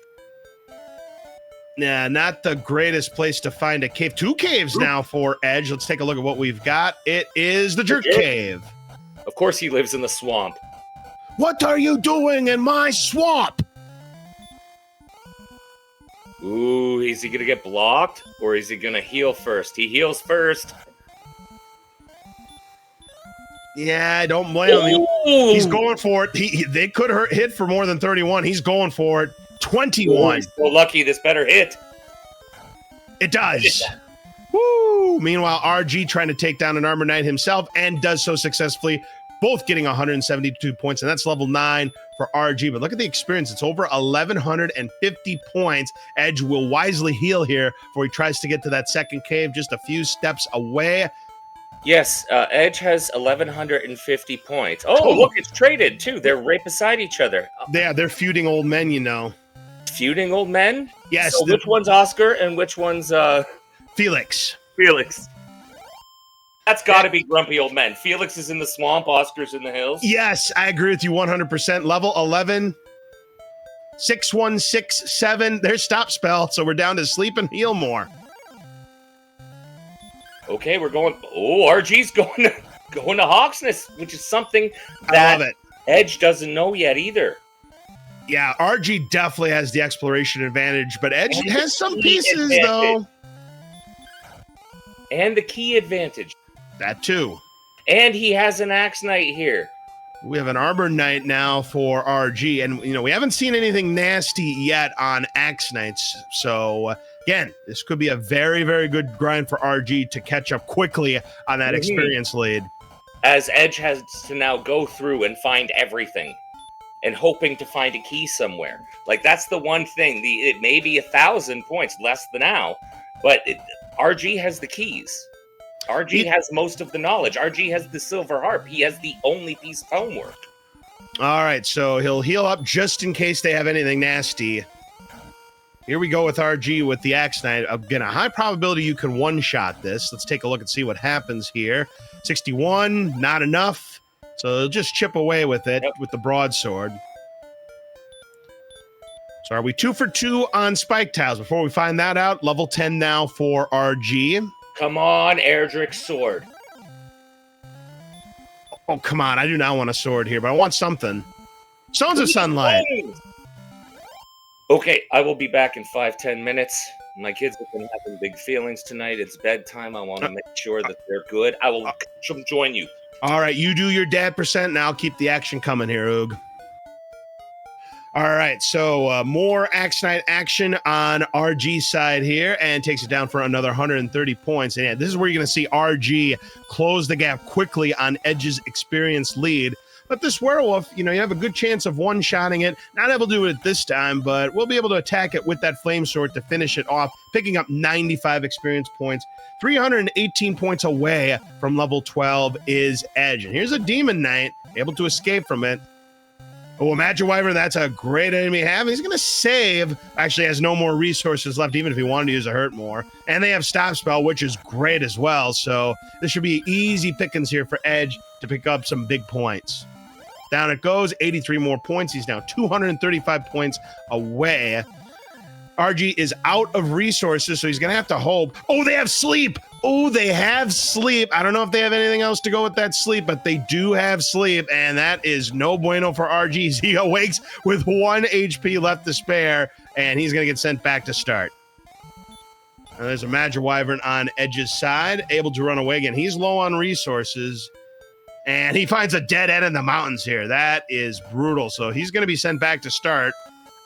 Nah, not the greatest place to find a cave. 2 caves now for Edge. Let's take a look at what we've got. It is the Jerk Cave. Of course he lives in the swamp. What are you doing in my swamp? Ooh, is he going to get blocked? Or is he going to heal first? He heals first. Yeah, I don't blame him. He's going for it. They could hit for more than 31. He's going for it. 21. He's so lucky this better hit. It does. Woo! Meanwhile, RG trying to take down an Armor Knight himself and does so successfully, both getting 172 points, and that's level 9 for RG. But look at the experience. It's over 1,150 points. Edge will wisely heal here before he tries to get to that second cave just a few steps away. Yes, Edge has 1,150 points. Oh, look, it's traded, too. They're right beside each other. Yeah, they're feuding old men, you know. Feuding old men? Yes. So which one's Oscar and which one's... Felix. That's got to be grumpy old men. Felix is in the swamp, Oscar's in the hills. Yes, I agree with you 100%. Level 11, 6167. There's stop spell, so we're down to sleep and heal more. Okay, we're going... Oh, RG's going to Hawksness, which is something that I love it. Edge doesn't know yet either. Yeah, RG definitely has the exploration advantage, but Edge has some pieces, though. And the key advantage. That, too. And he has an Axe Knight here. We have an Armor Knight now for RG, and, you know, we haven't seen anything nasty yet on Axe Knights, so... Again, this could be a very, very good grind for RG to catch up quickly on that experience lead. As Edge has to now go through and find everything and hoping to find a key somewhere. Like, that's the one thing. It may be 1,000 points, less than now, but RG has the keys. RG has most of the knowledge. RG has the Silver Harp. He has the only piece of homework. All right, so he'll heal up just in case they have anything nasty. Here we go with RG with the Axe Knight. Again, a high probability you can one-shot this. Let's take a look and see what happens here. 61, not enough. So he'll just chip away with it with the broadsword. So are we 2 for 2 on spike tiles? Before we find that out, level 10 now for RG. Come on, Erdrick's sword. Oh, come on. I do not want a sword here, but I want something. Stones of Sunlight. Okay, I will be back in 5-10 minutes. My kids have been having big feelings tonight. It's bedtime. I want to make sure that they're good. I will join you. All right, you do your dad percent, and I'll keep the action coming here, Oog. All right, so more Axe Knight action on RG's side here, and takes it down for another 130 points. And yeah, this is where you're going to see RG close the gap quickly on Edge's experience lead. But this werewolf, you have a good chance of one-shotting it. Not able to do it this time, but we'll be able to attack it with that flame sword to finish it off, picking up 95 experience points. 318 points away from level 12 is Edge. And here's a Demon Knight, able to escape from it. Oh, Imagine Wyvern, that's a great enemy to have. He's going to save. Actually has no more resources left, even if he wanted to use a hurt more. And they have Stop Spell, which is great as well. So this should be easy pickings here for Edge to pick up some big points. Down it goes, 83 more points. He's now 235 points away. RG is out of resources, so he's going to have to hope. Oh, they have sleep. Oh, they have sleep. I don't know if they have anything else to go with that sleep, but they do have sleep, and that is no bueno for RG. He awakes with 1 HP left to spare, and he's going to get sent back to start. Now, there's a Magic Wyvern on Edge's side, able to run away again. He's low on resources. And he finds a dead end in the mountains here. That is brutal. So he's going to be sent back to start,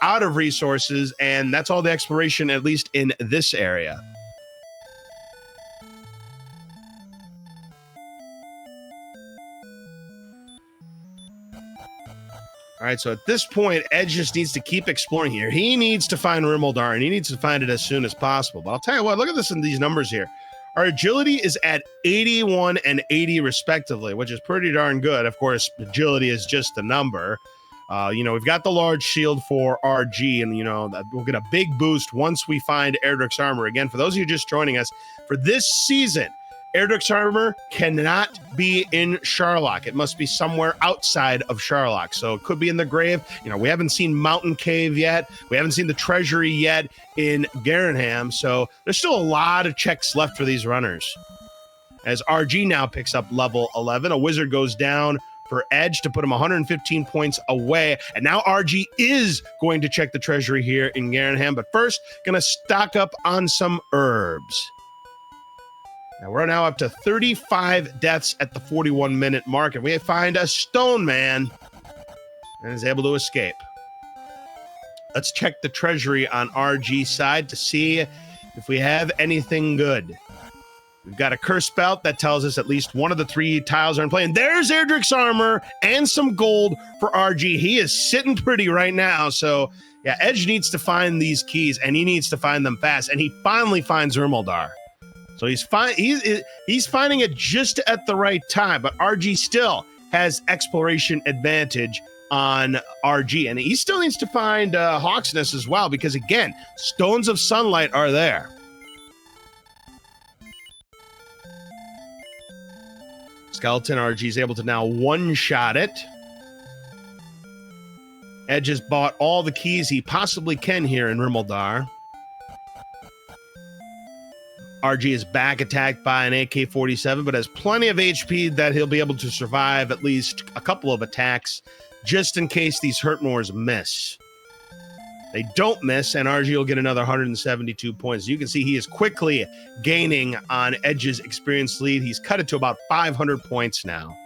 out of resources, and that's all the exploration, at least in this area. All right, so at this point, Edge just needs to keep exploring here. He needs to find Rimaldar, and he needs to find it as soon as possible. But I'll tell you what, look at this in these numbers here. Our agility is at 81 and 80 respectively, which is pretty darn good. Of course, agility is just a number. We've got the large shield for RG, and, we'll get a big boost once we find Erdrick's armor. Again, for those of you just joining us, for this season, Erdrick's armor cannot be in Charlock. It must be somewhere outside of Charlock. So it could be in the grave. We haven't seen Mountain Cave yet. We haven't seen the treasury yet in Garenham. So there's still a lot of checks left for these runners. As RG now picks up level 11, a wizard goes down for Edge to put him 115 points away. And now RG is going to check the treasury here in Garenham. But first, going to stock up on some herbs. Now we're now up to 35 deaths at the 41-minute mark, and we find a stone man and is able to escape. Let's check the treasury on RG's side to see if we have anything good. We've got a curse belt that tells us at least one of the 3 tiles are in play, and there's Erdrick's armor and some gold for RG. He is sitting pretty right now, so yeah, Edge needs to find these keys, and he needs to find them fast, and he finally finds Rimaldar. So he's finding it just at the right time, but RG still has exploration advantage on RG, and he still needs to find Hawksness as well, because again, Stones of Sunlight are there. Skeleton RG is able to now one-shot it. Edge has bought all the keys he possibly can here in Rimaldar. RG is back attacked by an AK-47, but has plenty of HP that he'll be able to survive at least a couple of attacks, just in case these Hurtmores miss. They don't miss, and RG will get another 172 points. You can see he is quickly gaining on Edge's experience lead. He's cut it to about 500 points now.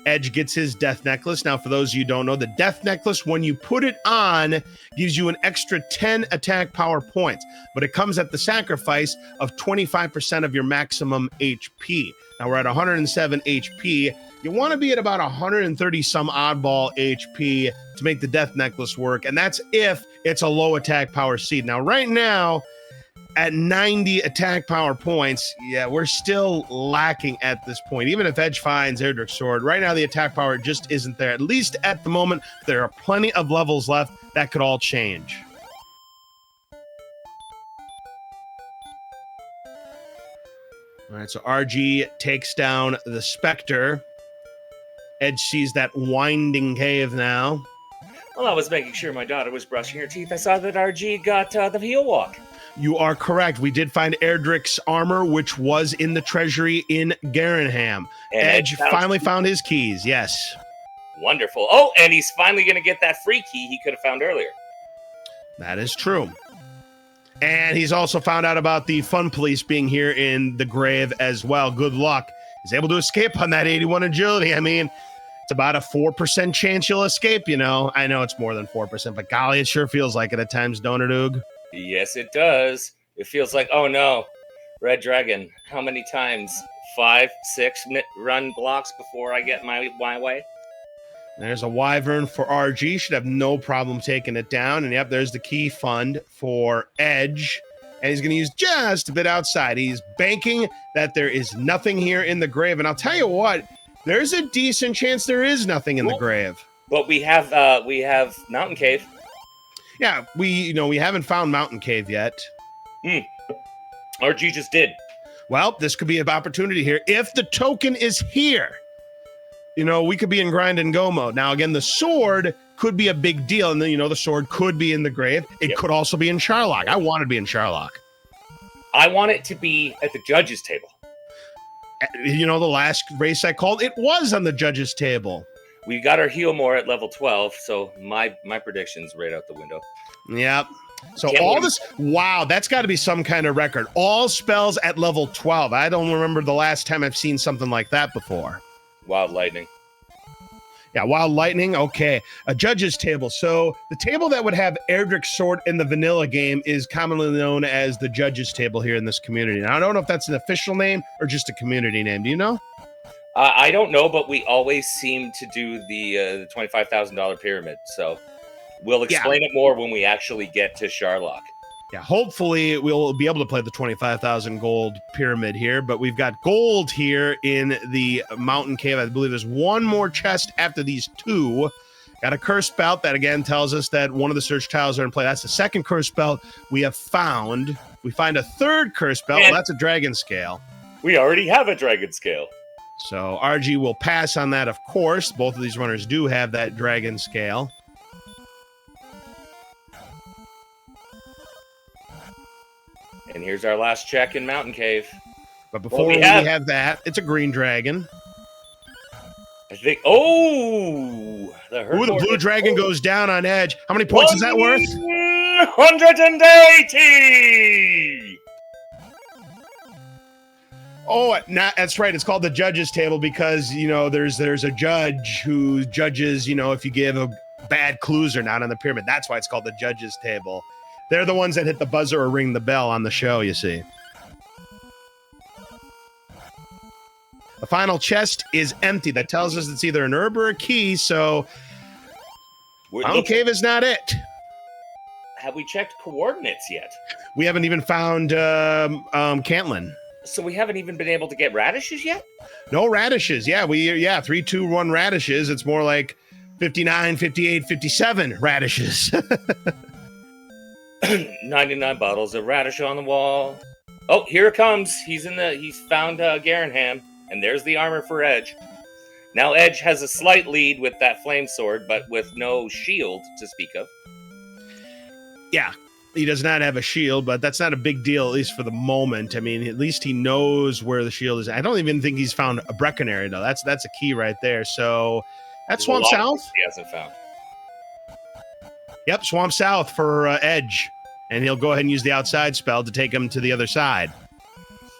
Edge gets his death necklace. Now, for those of you who don't know, the death necklace, when you put it on, gives you an extra 10 attack power points, but it comes at the sacrifice of 25% of your maximum HP. Now, we're at 107 HP. You want to be at about 130 some oddball HP to make the death necklace work, and that's if it's a low attack power seed. Now, right now, at 90 attack power points, yeah, we're still lacking at this point. Even if Edge finds Erdrick's sword, right now the attack power just isn't there. At least at the moment, there are plenty of levels left. That could all change. All right, so RG takes down the Spectre. Edge sees that winding cave now. Well, I was making sure my daughter was brushing her teeth. I saw that RG got the heel walk. You are correct. We did find Erdrick's armor, which was in the treasury in Garenham. And Edge finally found his keys, yes. Wonderful. Oh, and he's finally going to get that free key he could have found earlier. That is true. And he's also found out about the fun police being here in the grave as well. Good luck. He's able to escape on that 81 agility. I mean, it's about a 4% chance you'll escape, you know. I know it's more than 4%, but golly, it sure feels like it at times, don't it, Oog? Yes, it does. It feels like, oh no, Red Dragon, how many times? 5, 6 run blocks before I get my way? There's a Wyvern for RG. Should have no problem taking it down. And yep, there's the key fund for Edge. And he's going to use just a bit outside. He's banking that there is nothing here in the grave. And I'll tell you what, there's a decent chance there is nothing in the grave. But we have Mountain Cave. Yeah, we haven't found Mountain Cave yet. RG just did. Well, this could be an opportunity here. If the token is here, we could be in grind and go mode. Now, again, the sword could be a big deal. And then, the sword could be in the grave. It could also be in Charlock. I want it to be in Charlock. I want it to be at the judges' table. The last race I called, it was on the judges' table. We got our heal more at level 12, so my prediction's right out the window. Yep. So all this, wow, that's got to be some kind of record. All spells at level 12. I don't remember the last time I've seen something like that before. Wild Lightning. Yeah, Wild Lightning, okay. A judge's table. So the table that would have Erdrick's sword in the vanilla game is commonly known as the judge's table here in this community. Now, I don't know if that's an official name or just a community name. Do you know? I don't know, but we always seem to do the $25,000 pyramid. So we'll explain it more when we actually get to Charlock. Yeah, hopefully we'll be able to play the 25,000 gold pyramid here, but we've got gold here in the Mountain Cave. I believe there's one more chest after these two. Got a cursed belt that again tells us that one of the search tiles are in play. That's the second cursed belt we have found. We find a third cursed belt. Well, that's a dragon scale. We already have a dragon scale. So RG will pass on that, of course. Both of these runners do have that dragon scale. And here's our last check in Mountain Cave. But before we have that, it's a green dragon. I think, the blue dragon goes down on Edge. How many points is that worth? 180! Oh, that's right. It's called the judge's table because, there's a judge who judges, if you give bad clues or not on the pyramid. That's why it's called the judge's table. They're the ones that hit the buzzer or ring the bell on the show, you see. The final chest is empty. That tells us it's either an herb or a key, so Mountain Cave is not it. Have we checked coordinates yet? We haven't even found Cantlin. So we haven't even been able to get radishes yet? No radishes. Yeah, 3, 2, 1 radishes. It's more like 59, 58, 57 radishes. 99 bottles of radish on the wall. Oh, here it comes. He's found Garenham, and there's the armor for Edge. Now Edge has a slight lead with that flame sword, but with no shield to speak of. Yeah, he does not have a shield, but that's not a big deal, at least for the moment. I mean, at least he knows where the shield is. I don't even think he's found a Brecconary, though. That's a key right there. So that's Swamp South. He hasn't found. Yep, Swamp South for Edge. And he'll go ahead and use the outside spell to take him to the other side.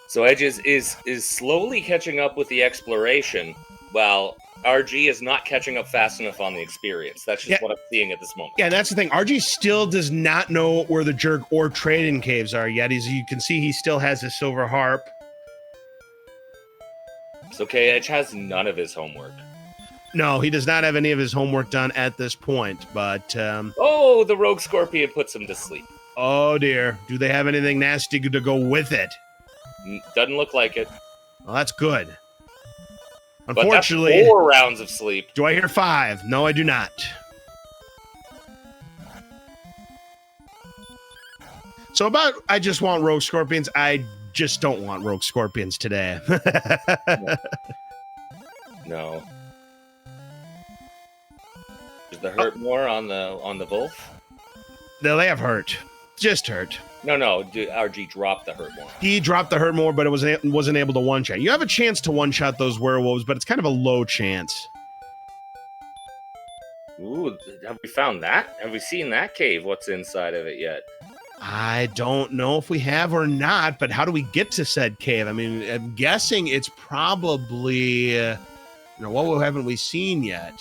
So Edge is slowly catching up with the exploration, while RG is not catching up fast enough on the experience. That's just what I'm seeing at this moment. Yeah, that's the thing. RG still does not know where the Jerk or Trading Caves are yet. As you can see, he still has his Silver Harp. It's okay, Edge has none of his homework. No, he does not have any of his homework done at this point, but... the Rogue Scorpion puts him to sleep. Oh, dear. Do they have anything nasty to go with it? Doesn't look like it. Well, that's good. Unfortunately... But that's 4 rounds of sleep. Do I hear 5? No, I do not. So I just want Rogue Scorpions. I just don't want Rogue Scorpions today. No. There's the hurt more on the Wolf? No, they have hurt. Just hurt. No, RG dropped the hurt more. He dropped the hurt more, but it wasn't able to one-shot. You have a chance to one-shot those werewolves, but it's kind of a low chance. Ooh, have we found that? Have we seen that cave? What's inside of it yet? I don't know if we have or not, but how do we get to said cave? I mean, I'm guessing it's probably, what haven't we seen yet?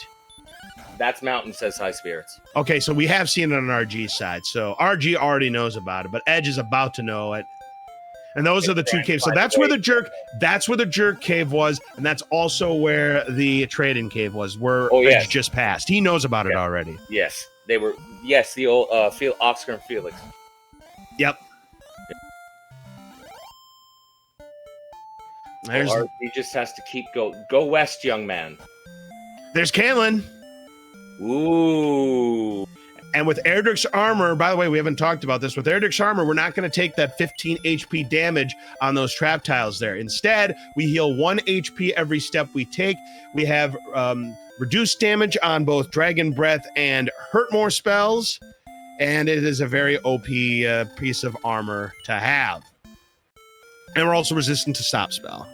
That's Mountain says high spirits. Okay, so we have seen it on RG's side. So RG already knows about it, but Edge is about to know it. And those are the two caves. So that's where the jerk cave was, and that's also where the trading cave was, where Edge just passed. He knows about it already. Yes, they were. Yes, the old Oscar and Felix. Yep. He just has to keep go west, young man. There's Caitlin. Ooh. And with Erdrick's armor, by the way, we haven't talked about this. With Erdrick's armor, we're not going to take that 15 HP damage on those trap tiles there. Instead, we heal 1 HP every step we take. We have reduced damage on both Dragon Breath and Hurt More spells. And it is a very OP piece of armor to have. And we're also resistant to Stop Spell.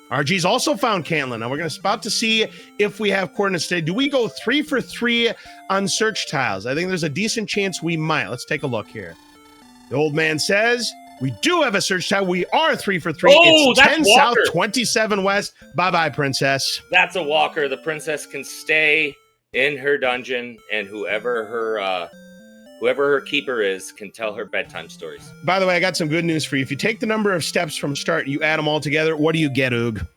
RG's also found Caitlin. Now we're about to see if we have coordinates today. Do we go 3 for 3 on search tiles? I think there's a decent chance we might. Let's take a look here. The old man says we do have a search tile. We are 3 for 3. Oh, it's that's 10 Walker. south, 27 west. Bye-bye, princess. That's a walker. The princess can stay in her dungeon, and whoever her keeper is can tell her bedtime stories. By the way, I got some good news for you. If you take the number of steps from start, you add them all together, what do you get, Oog?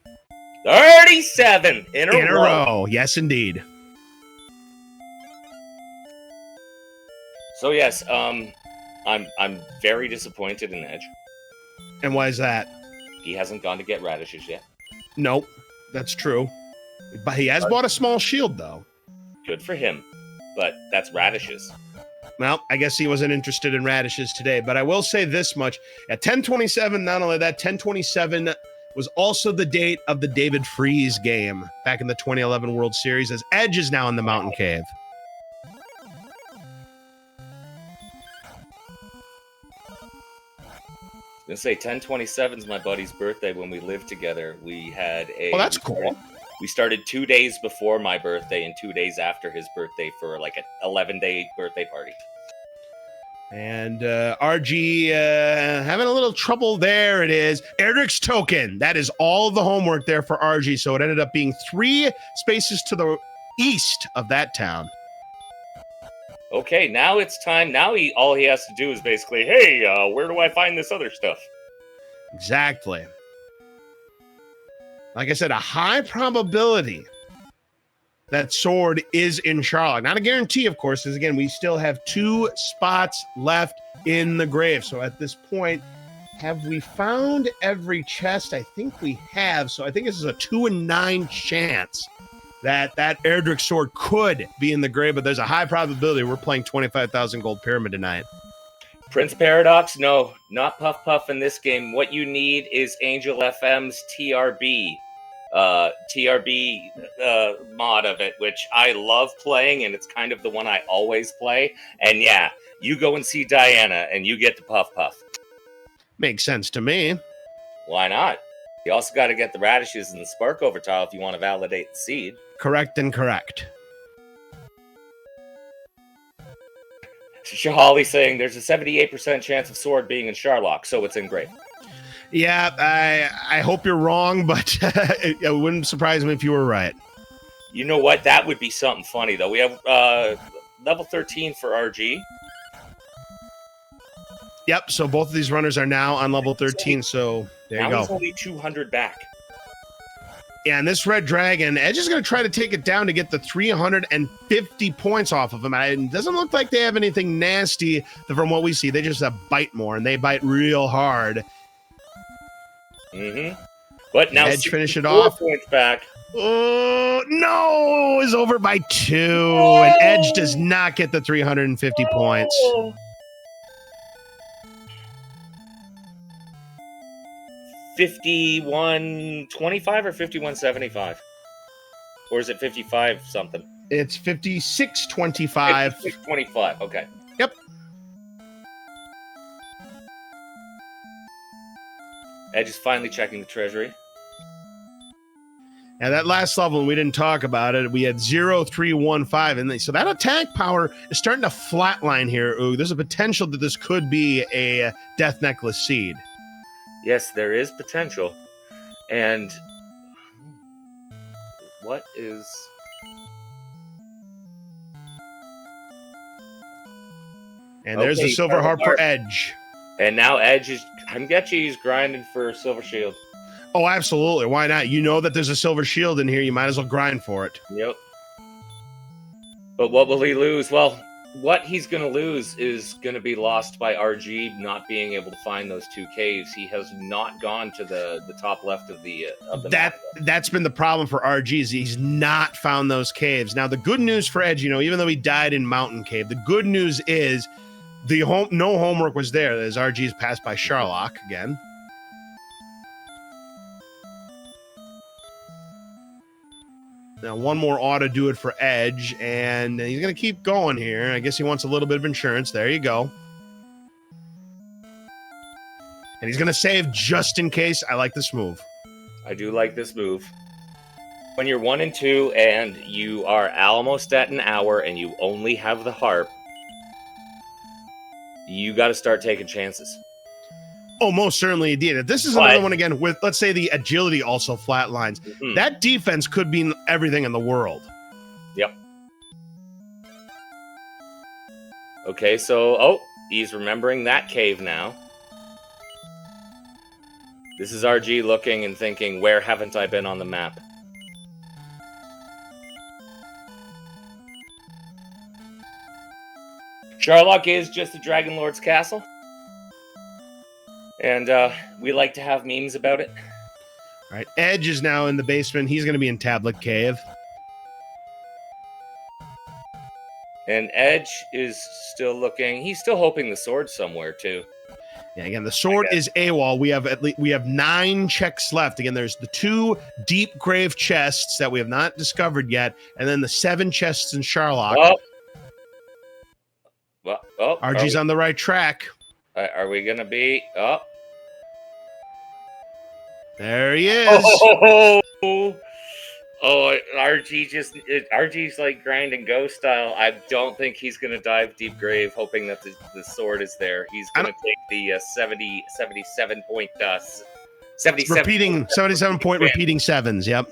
37 in a row. Yes, indeed. So yes, I'm very disappointed in Edge. And why is that? He hasn't gone to get radishes yet. Nope, that's true. But he has bought a small shield, though. Good for him. But that's radishes. Well, I guess he wasn't interested in radishes today, but I will say this much. At 10/27, not only that, 10/27 was also the date of the David Freeze game back in the 2011 World Series, as Edge is now in the Mountain Cave. I was gonna say 10/27 is my buddy's birthday. When we lived together, we had a. Oh, that's cool. We started 2 days before my birthday and 2 days after his birthday for like an 11-day birthday party. And RG having a little trouble. There it is. Erdrick's token. That is all of the homework there for RG. So it ended up being 3 spaces to the east of that town. Okay, now it's time. Now all he has to do is basically, hey, where do I find this other stuff? Exactly. Like I said, a high probability that sword is in Charlock. Not a guarantee, of course, because again, we still have 2 spots left in the grave. So at this point, have we found every chest? I think we have. So I think this is a 2 in 9 chance that Erdrick sword could be in the grave, but there's a high probability we're playing 25,000 gold pyramid tonight. Prince Paradox, no, not Puff Puff in this game. What you need is Angel FM's TRB mod of it, which I love playing, and it's kind of the one I always play. And yeah, you go and see Diana, and you get the Puff Puff. Makes sense to me. Why not? You also got to get the radishes and the spark over tile if you want to validate the seed. Correct and correct. Shahali saying there's a 78% chance of sword being in Charlock, so it's engraved. Yeah, I hope you're wrong, but it wouldn't surprise me if you were right. You know what? That would be something funny, though. We have level 13 for RG. Yep, so both of these runners are now on level 13, so there you go. Now he's only 200 back. Yeah, and this Red Dragon, Edge is going to try to take it down to get the 350 points off of him. It doesn't look like they have anything nasty from what we see. They just bite more, and they bite real hard. Mm-hmm. But now Edge finish it off. Points back. Oh, no! Is over by 2, and Edge does not get the 350 points. 51.25 or 51.75? Or is it 55 something? It's 56.25. 26.25. Okay. Yep. Edge is finally checking the treasury. And that last level, we didn't talk about it. We had 0.315, and so that attack power is starting to flatline here. Ooh, there's a potential that this could be a Death Necklace seed. Yes, there is potential. And what is... And there's the silver harp for Edge. And now Edge is... I'm guessing he's grinding for Silver Shield. Oh, absolutely. Why not? You know that there's a silver shield in here. You might as well grind for it. Yep. But what will he lose? Well, what he's going to lose is going to be lost by RG not being able to find those 2 caves. He has not gone to the top left of the map. That's been the problem for RG, is he's not found those caves. Now, the good news for Edge, even though he died in Mountain Cave, the good news is no homework was there, as RG's passed by Charlock again. Now, one more ought to do it for Edge, and he's going to keep going here. I guess he wants a little bit of insurance. There you go. And he's going to save just in case. I like this move. I do like this move. When you're 1 and 2 and you are almost at an hour and you only have the harp, you got to start taking chances. Oh, most certainly he did. If this is another one again with, let's say, the agility also flatlines, that defense could be everything in the world. Yep. Okay, so, he's remembering that cave now. This is RG looking and thinking, where haven't I been on the map? Charlock is just the Dragon Lord's castle. And we like to have memes about it. All right, Edge is now in the basement. He's going to be in Tablet Cave. And Edge is still looking. He's still hoping the sword's somewhere, too. Yeah, again, the sword is AWOL. We have 9 checks left. Again, there's the 2 deep grave chests that we have not discovered yet, and then the 7 chests in Charlock. RG's on the right track. Are we going to be... There he is. RG's like grind and go style. I don't think he's going to dive deep grave hoping that the sword is there. He's going to take the 77 point... 77 point repeating 7s, yep.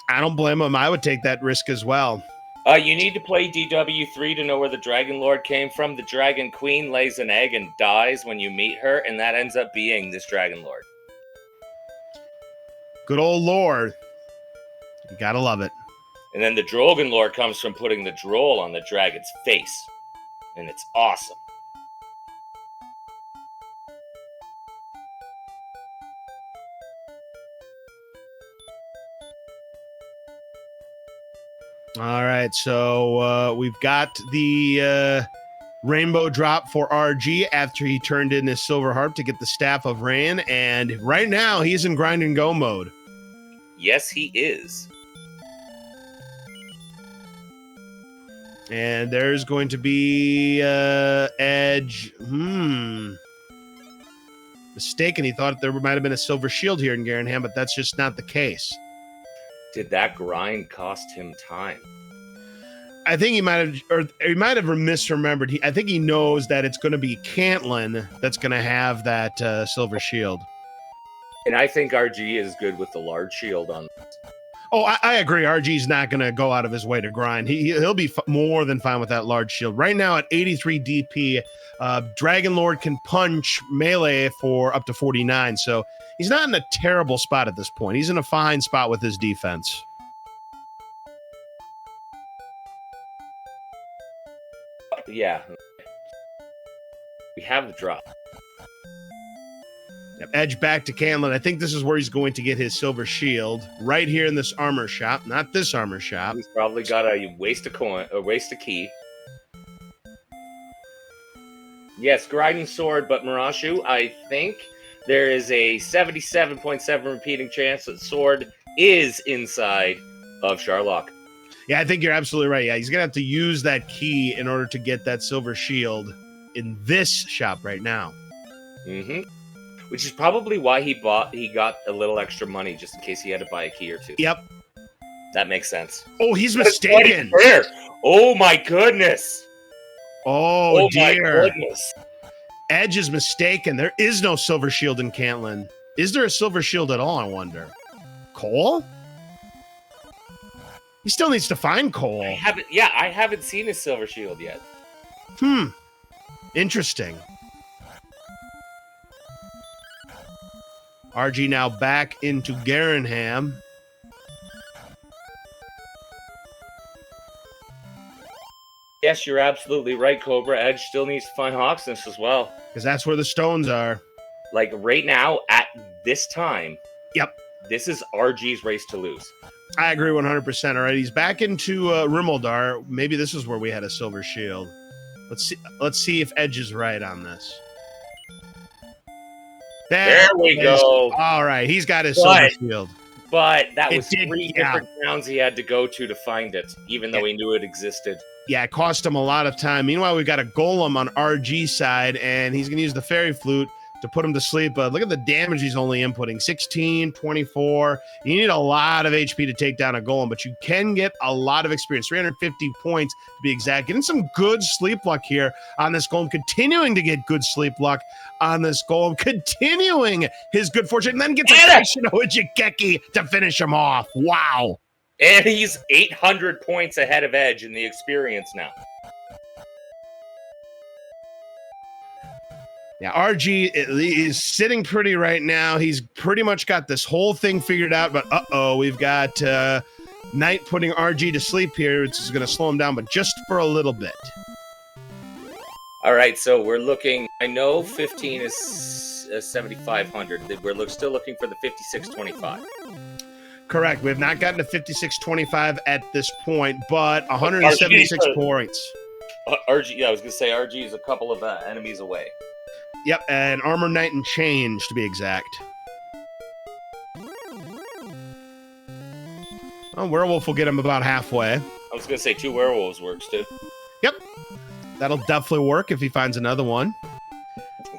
I don't blame him. I would take that risk as well. You need to play DW3 to know where the Dragon Lord came from. The Dragon Queen lays an egg and dies when you meet her, and that ends up being this Dragon Lord. Good old Lord. You gotta love it. And then the Dragon Lord comes from putting the droll on the dragon's face. And it's awesome. All right, so we've got the rainbow drop for RG after he turned in his silver harp to get the Staff of Rain, and right now he's in grind and go mode. Yes, he is. And there's going to be Edge. Mistaken. He thought there might have been a silver shield here in Garanham, but that's just not the case. Did that grind cost him time? I think he might have misremembered. I think he knows that it's going to be Cantlin that's going to have that silver shield. And I think RG is good with the large shield on. Oh, I agree. RG's not going to go out of his way to grind. He'll be more than fine with that large shield. Right now at 83 DP, Dragon Lord can punch melee for up to 49. So he's not in a terrible spot at this point. He's in a fine spot with his defense. Yeah. We have the drop. Yep. Edge back to Cantlin. I think this is where he's going to get his silver shield. Right here in this armor shop. Not this armor shop. He's probably got to waste a coin or waste a key. Yes, grinding sword, but Marashu, I think there is a 77.7 repeating chance that sword is inside of Charlock. Yeah, I think you're absolutely right. Yeah, he's going to have to use that key in order to get that silver shield in this shop right now. Mm-hmm. Which is probably why he got a little extra money just in case he had to buy a key or two. Yep. That makes sense. Oh, he's mistaken. Oh, my goodness. Oh, dear. My goodness. Edge is mistaken. There is no silver shield in Cantlin. Is there a silver shield at all, I wonder? Cole? He still needs to find Cole. I haven't seen his silver shield yet. Interesting. RG now back into Garenham. Yes, you're absolutely right, Cobra. Edge still needs to find Hawksness as well. Because that's where the stones are. Like right now, at this time. Yep. This is RG's race to lose. I agree 100%. All right, he's back into Rimaldar. Maybe this is where we had a silver shield. Let's see if Edge is right on this. There we go. All right, he's got his silver shield. But that was three different towns he had to go to find it, even though he knew it existed. Yeah, it cost him a lot of time. Meanwhile, we've got a golem on RG's side, and he's going to use the fairy flute to put him to sleep. But look at the damage he's only inputting. 16, 24. You need a lot of HP to take down a golem, but you can get a lot of experience. 350 points to be exact. Getting some good sleep luck here on this golem. Continuing to get good sleep luck on this golem. Continuing his good fortune. And then gets a Ijikeki to finish him off. Wow. And he's 800 points ahead of Edge in the experience now. Yeah, RG is sitting pretty right now. He's pretty much got this whole thing figured out, but we've got Knight putting RG to sleep here, which is going to slow him down, but just for a little bit. All right, so we're looking, I know 15 is 7,500. We're still looking for the 5625. Correct. We have not gotten to 5625 at this point, but 176 points. RG, yeah, I was going to say RG is a couple of enemies away. Yep, and Armor Knight and Change, to be exact. Oh, Werewolf will get him about halfway. I was going to say 2 werewolves works, too. Yep. That'll definitely work if he finds another one.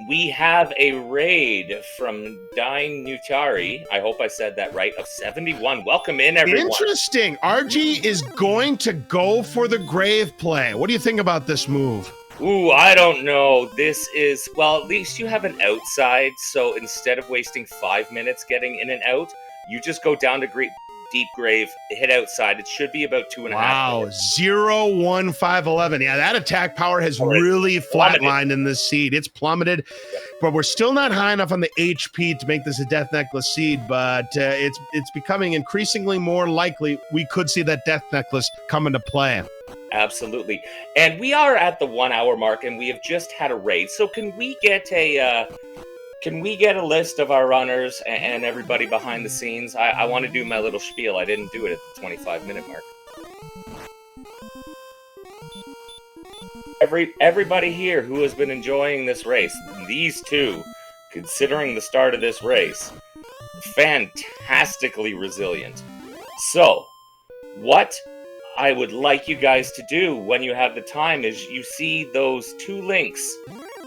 We have a raid from Dying Nutari. I hope I said that right. Of 71. Welcome in, everyone. Interesting. RG is going to go for the grave play. What do you think about this move? Ooh, I don't know. This is, well, at least you have an outside. So instead of wasting 5 minutes getting in and out, you just go down to deep grave, hit outside. It should be about 2.5 minutes. 0, 1, 5, 11. Yeah, that attack power has really flatlined in this seed. It's plummeted, but we're still not high enough on the HP to make this a Death Necklace seed, but it's becoming increasingly more likely we could see that Death Necklace come into play. Absolutely. And we are at the 1 hour mark, and we have just had a raid. So can we get a list of our runners and everybody behind the scenes? I want to do my little spiel. I didn't do it at the 25-minute mark. Everybody here who has been enjoying this race, these two, considering the start of this race, fantastically resilient. So, what I would like you guys to do when you have the time is you see those 2 links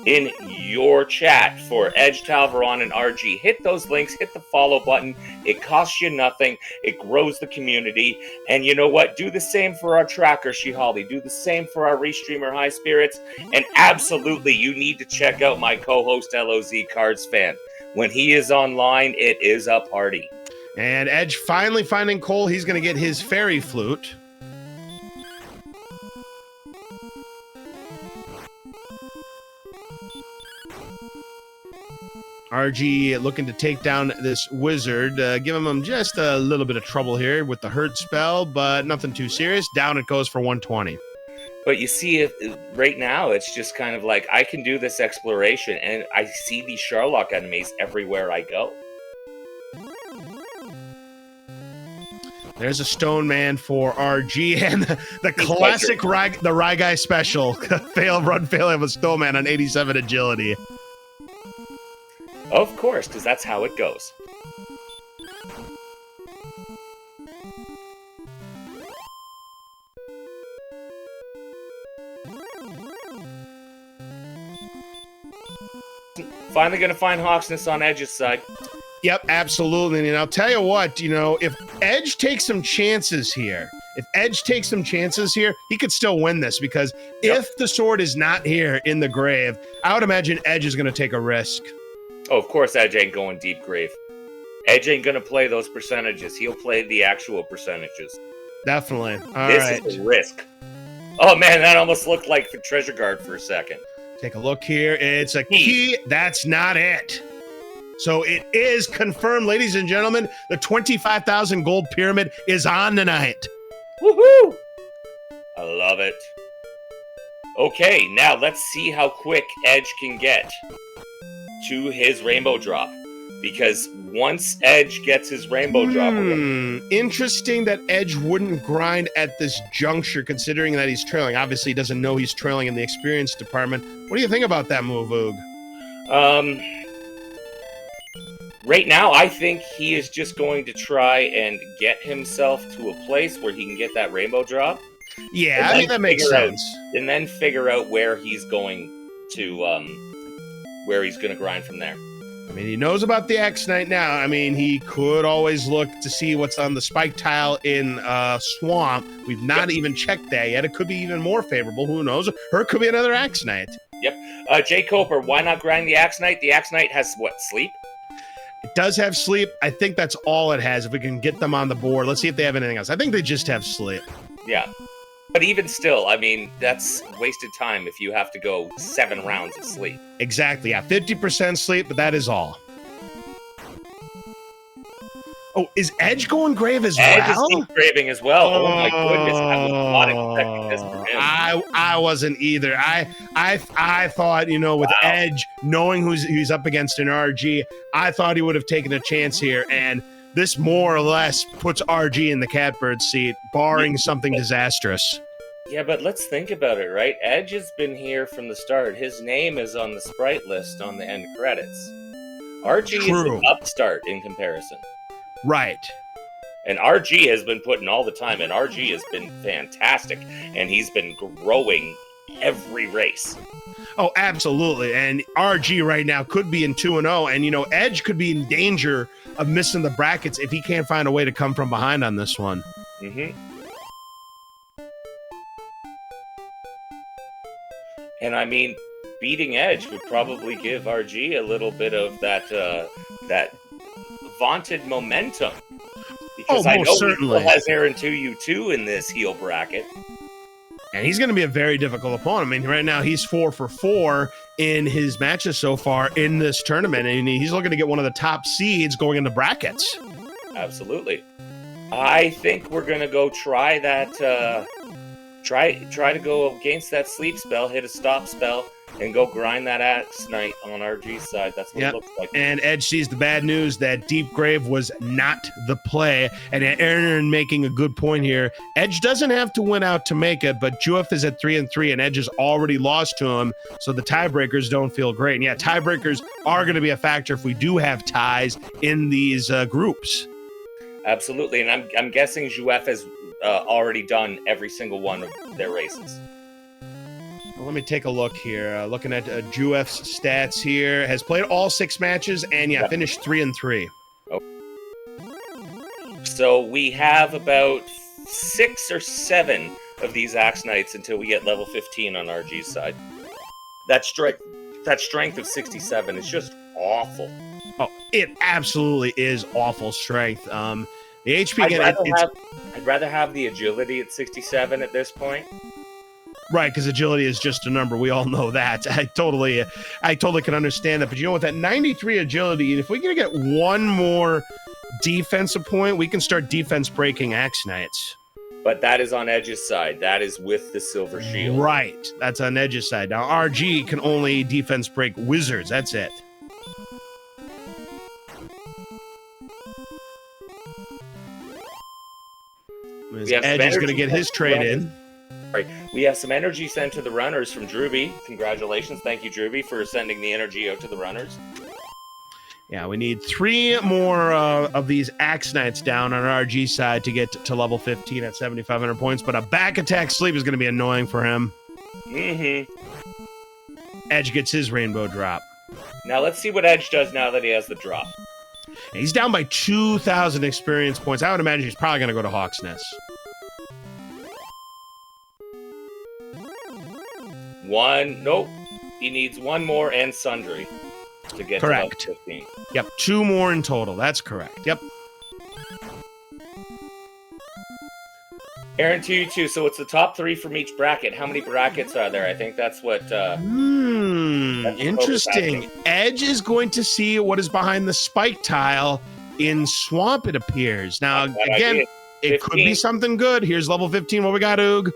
in your chat for EdgeTalvaron and RG. Hit those links, hit the follow button. It costs you nothing. It grows the community. And you know what? Do the same for our tracker, Shihali. Do the same for our restreamer, High Spirits. And absolutely, you need to check out my co-host, LOZ Cards Fan. When he is online, it is a party. And Edge finally finding Cole. He's going to get his fairy flute. RG looking to take down this wizard, giving him just a little bit of trouble here with the hurt spell, but nothing too serious. Down it goes for 120. But you see, right now, it's just kind of like, I can do this exploration, and I see these Charlock enemies everywhere I go. There's a stone man for RG, and the classic the Rye Guy special. fail of a stone man on 87 agility. Of course, because that's how it goes. finally going to find Hawksness on Edge's side. Yep, absolutely. And I'll tell you what, if Edge takes some chances here, he could still win this because if the sword is not here in the grave, I would imagine Edge is going to take a risk. Oh, of course Edge ain't going deep grave. Edge ain't going to play those percentages. He'll play the actual percentages. Definitely. This is a risk. Oh, man, that almost looked like the treasure guard for a second. Take a look here. It's a key. That's not it. So it is confirmed, ladies and gentlemen, the 25,000 gold pyramid is on tonight. Woohoo! I love it. Okay, now let's see how quick Edge can get to his rainbow drop. Because once Edge gets his rainbow drop... Interesting that Edge wouldn't grind at this juncture, considering that he's trailing. Obviously, he doesn't know he's trailing in the experience department. What do you think about that move, Oog? Right now, I think he is just going to try and get himself to a place where he can get that rainbow drop. Yeah, I think that makes sense. And then figure out where he's going to grind from there. I mean, he knows about the X Knight now. I mean, he could always look to see what's on the spike tile in Swamp. We've not even checked that yet. It could be even more favorable. Who knows? Or it could be another X Knight. Yep. Jay Coper, why not grind the X Knight? The X Knight has, what, sleep? It does have sleep. I think that's all it has. If we can get them on the board. Let's see if they have anything else. I think they just have sleep. Yeah. But even still, I mean, that's wasted time if you have to go 7 rounds of sleep. Exactly, yeah. 50% sleep, but that is all. Oh, is Edge going grave as well? Edge is graving as well. Oh my goodness, I was not expecting this from him. I wasn't either. I thought, with Edge knowing who's up against an RG, I thought he would have taken a chance here, and this more or less puts RG in the catbird seat, barring something disastrous. Yeah, but let's think about it, right? Edge has been here from the start. His name is on the sprite list on the end credits. RG is an upstart in comparison. Right. And RG has been putting all the time, and RG has been fantastic, and he's been growing every race. Oh, absolutely. And RG right now could be in 2-0, and, Edge could be in danger of missing the brackets if he can't find a way to come from behind on this one. Mm-hmm. And, I mean, beating Edge would probably give RG a little bit of that vaunted momentum. Because I know he still has Aaron 2U2 in this heel bracket. And he's going to be a very difficult opponent. I mean, right now he's 4 for 4 in his matches so far in this tournament, and he's looking to get one of the top seeds going into brackets. Absolutely. I think we're going to go try that, try to go against that sleep spell, hit a stop spell, and go grind that X Knight on RG's side. That's what it looks like. And Edge sees the bad news that Deep Grave was not the play. And Aaron making a good point here. Edge doesn't have to win out to make it, but Juef is at 3-3, and Edge has already lost to him, so the tiebreakers don't feel great. And yeah, tiebreakers are going to be a factor if we do have ties in these groups. Absolutely, and I'm guessing Juef has already done every single one of their races. Well, let me take a look here. Looking at Juef's stats here, has played all 6 matches and finished 3-3. Oh. So we have about 6 or 7 of these Axe Knights until we get level 15 on RG's side. That strength of 67 is just awful. Oh, it absolutely is awful strength. The HP I'd rather have the agility at 67 at this point. Right, because agility is just a number. We all know that. I totally can understand that. But with that 93 agility, if we're going to get one more defensive point, we can start defense breaking Axe Knights. But that is on Edge's side. That is with the silver shield. Right, that's on Edge's side. Now, RG can only defense break wizards. That's it. Edge is going to get his trade in. Right. We have some energy sent to the runners from Drewby. Congratulations. Thank you, Drewby, for sending the energy out to the runners. Yeah, we need 3 more of these Axe Knights down on our RG side to get to level 15 at 7,500 points, but a back attack sleep is going to be annoying for him. Mm-hmm. Edge gets his rainbow drop. Now let's see what Edge does now that he has the drop. He's down by 2,000 experience points. I would imagine he's probably going to go to Hawk's Nest. Nope. He needs one more and Sundry to get Correct. to level 15. Yep, 2 more in total. That's correct. Yep. Aaron 222, so it's the top 3 from each bracket. How many brackets are there? I think that's what... Interesting. Edge is going to see what is behind the spike tile in Swamp, it appears. Now, again, it could be something good. Here's level 15. What we got, Oog?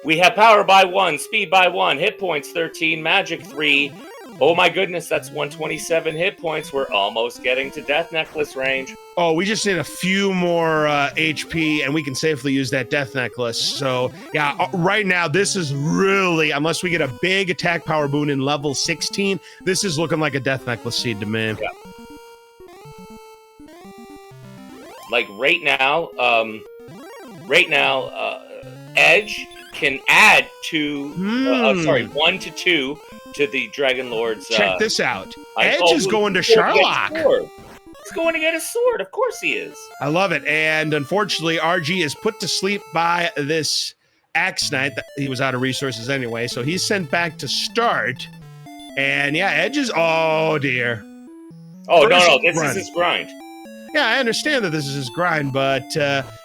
We have power by 1, speed by 1, hit points 13, magic 3. Oh my goodness, that's 127 hit points. We're almost getting to Death Necklace range. Oh, we just need a few more HP, and we can safely use that Death Necklace. So, yeah, right now, this is really, unless we get a big attack power boon in level 16, this is looking like a Death Necklace seed to me. Yeah. Like, right now, Edge can add 1 to 2 to the Dragon Lord's... Check this out. Edge is going to Charlock. He's going to get his sword. Of course he is. I love it. And unfortunately, RG is put to sleep by this Axe Knight. He was out of resources anyway, so he's sent back to start. And yeah, Edge is... Oh, dear. Oh, no, this is his grind. Yeah, I understand that this is his grind, but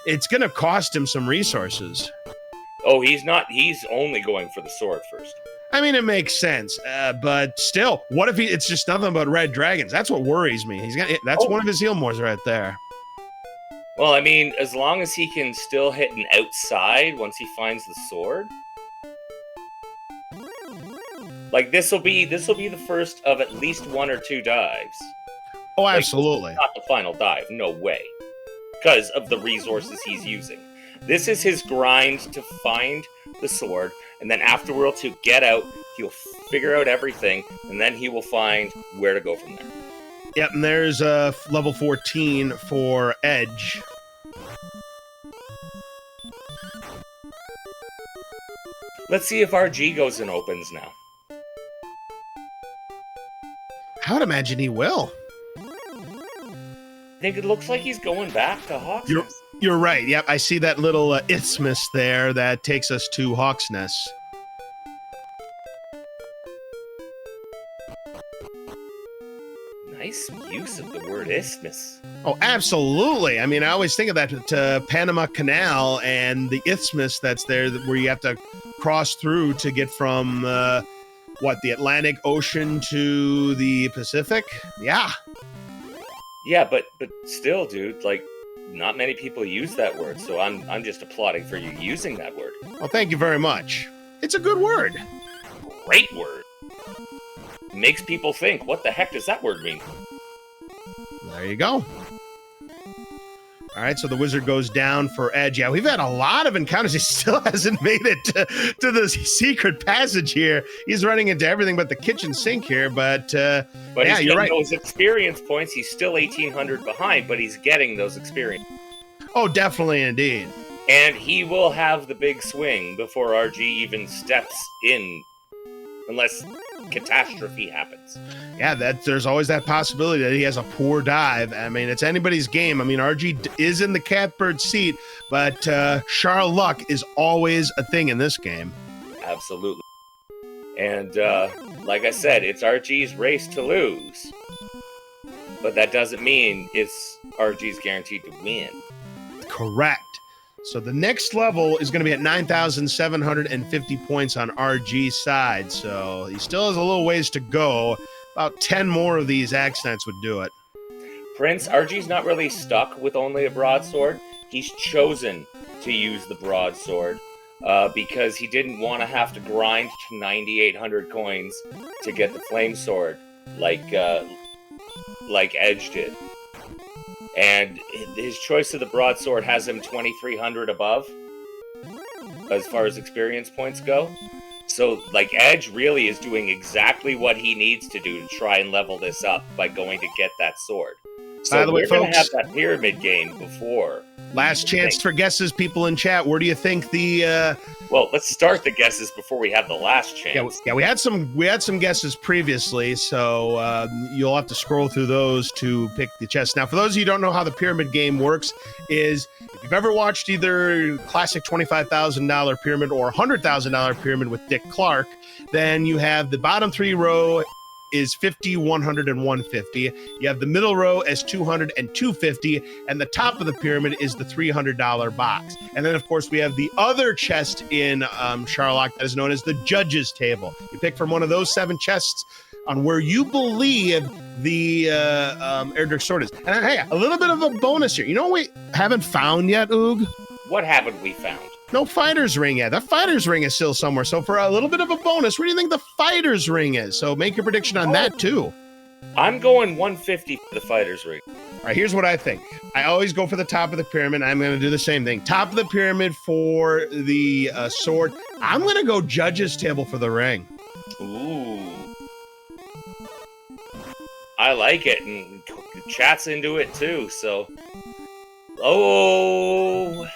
it's going to cost him some resources. Oh, he's not. He's only going for the sword first. I mean, it makes sense, but still, what if it's just nothing but red dragons? That's what worries me. That's one of his heal mores right there. Well, I mean, as long as he can still hit an outside once he finds the sword. Like, this will be the first of at least 1 or 2 dives. Oh, absolutely. Not the final dive, no way. Because of the resources he's using. This is his grind to find the sword, and then afterwards he'll get out, he'll figure out everything, and then he will find where to go from there. Yep, and there's level 14 for Edge. Let's see if RG goes and opens now. I would imagine he will. I think it looks like he's going back to Hawk's Nest. You're right. Yep, I see that little isthmus there that takes us to Hawk's Nest. Nice use of the word isthmus. Oh, absolutely. I mean, I always think of that Panama Canal and the isthmus that's there where you have to cross through to get from, the Atlantic Ocean to the Pacific? Yeah. Yeah, but still, dude, like, not many people use that word, so I'm just applauding for you using that word. Well, thank you very much. It's a good word. Great word. Makes people think, what the heck does that word mean? There you go. All right, so the wizard goes down for Edge. Yeah, we've had a lot of encounters. He still hasn't made it to the secret passage here. He's running into everything but the kitchen sink here, but yeah, he's you're right. Those experience points, he's still 1,800 behind, but he's getting those experience. Oh, definitely, indeed. And he will have the big swing before RG even steps in, unless catastrophe happens. Yeah, there's always that possibility that he has a poor dive. I mean, it's anybody's game. I mean, RG is in the catbird seat, but Charlock is always a thing in this game. Absolutely. And like I said, it's RG's race to lose. But that doesn't mean it's RG's guaranteed to win. Correct. So the next level is going to be at 9,750 points on RG's side. So he still has a little ways to go. About 10 more of these Axe Knights would do it. Prince, RG's not really stuck with only a broadsword. He's chosen to use the broadsword because he didn't want to have to grind to 9,800 coins to get the flame sword like Edge did. And his choice of the broadsword has him 2,300 above as far as experience points go. So, like, Edge really is doing exactly what he needs to do to try and level this up by going to get that sword. So by the way, we're going to have folks, that pyramid game before Last chance for guesses, people in chat. Where do you think the Well, let's start the guesses before we have the last chance. we had some guesses previously, so you'll have to scroll through those to pick the chest. Now, for those of you who don't know how the pyramid game works, is if you've ever watched either classic $25,000 pyramid or $100,000 pyramid with Dick Clark, then you have the bottom 3 row is 50, 100, and 150. You have the middle row as 200 and 250, and the top of the pyramid is the $300 box. And then, of course, we have the other chest in Charlock that is known as the judge's table. You pick from one of those 7 chests on where you believe the Erdrick sword is. And hey, a little bit of a bonus here. You know what we haven't found yet, Oog? What haven't we found? No fighter's ring yet. The fighter's ring is still somewhere. So for a little bit of a bonus, where do you think the fighter's ring is? So make your prediction on that too. I'm going 150 for the fighter's ring. All right, here's what I think. I always go for the top of the pyramid. I'm going to do the same thing. Top of the pyramid for the sword. I'm going to go judge's table for the ring. Ooh. I like it, and chat's into it too, so... Oh...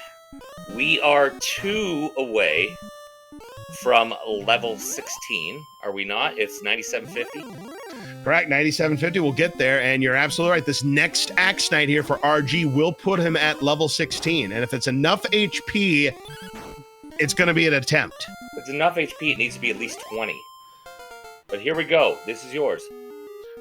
We are 2 away from level 16, are we not? It's 9750? Correct, 9750. We'll get there, and you're absolutely right. This next Axe Knight here for RG will put him at level 16, and if it's enough HP, it's going to be an attempt. If it's enough HP, it needs to be at least 20. But here we go. This is yours.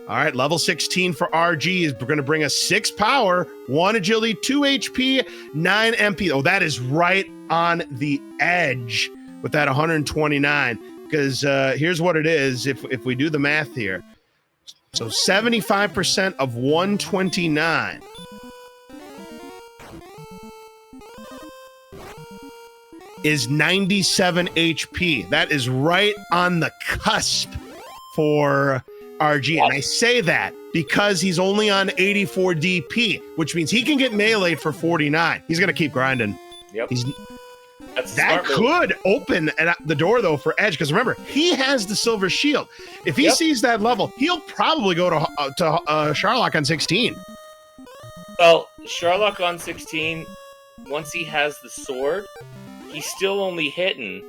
All right, level 16 for RG is going to bring us 6 power, 1 agility, 2 HP, 9 MP. Oh, that is right on the edge with that 129. Because here's what it is, if we do the math here. So 75% of 129 is 97 HP. That is right on the cusp for RG, and I say that because he's only on 84 DP, which means he can get meleeed for 49. He's going to keep grinding. Yep. That could open the door, though, for Edge, because remember, he has the silver shield. If he sees that level, he'll probably go to Charlock on 16. Well, Charlock on 16, once he has the sword, he's still only hitting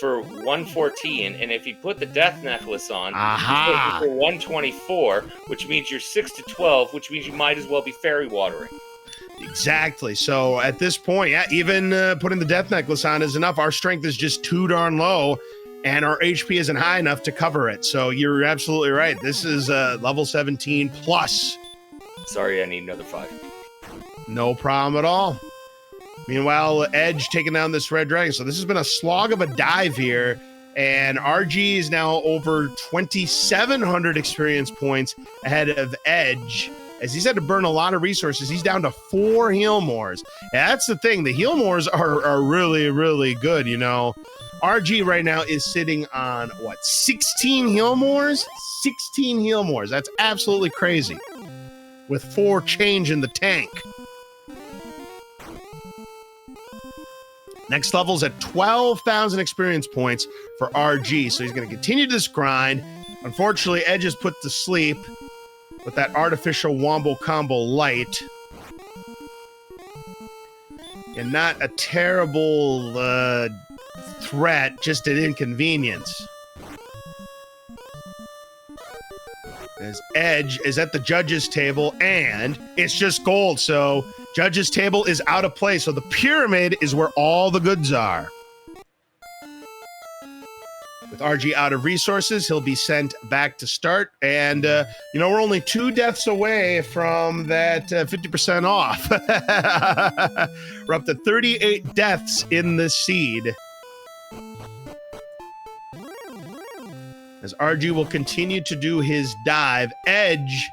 for 114, and if you put the death necklace on, Aha. for 124, which means you're 6 to 12, which means you might as well be fairy watering. Exactly. So at this point, yeah, even putting the death necklace on is enough. Our strength is just too darn low, and our HP isn't high enough to cover it. So you're absolutely right. This is level 17 plus. Sorry, I need another 5. No problem at all. Meanwhile, Edge taking down this red dragon. So this has been a slog of a dive here. And RG is now over 2,700 experience points ahead of Edge. As he's had to burn a lot of resources, he's down to 4 heal mores. And that's the thing. The heal mores are really, really good, you know. RG right now is sitting on, 16 heal mores? 16 heal mores. That's absolutely crazy. With 4 change in the tank. Next level's at 12,000 experience points for RG, so he's going to continue this grind. Unfortunately, Edge is put to sleep with that artificial wombo combo light. And not a terrible threat, just an inconvenience. As Edge is at the judge's table, and it's just gold, so judge's table is out of place, so the pyramid is where all the goods are. With RG out of resources, he'll be sent back to start, and we're only 2 deaths away from that 50% off. We're up to 38 deaths in the seed. As RG will continue to do his dive, Edge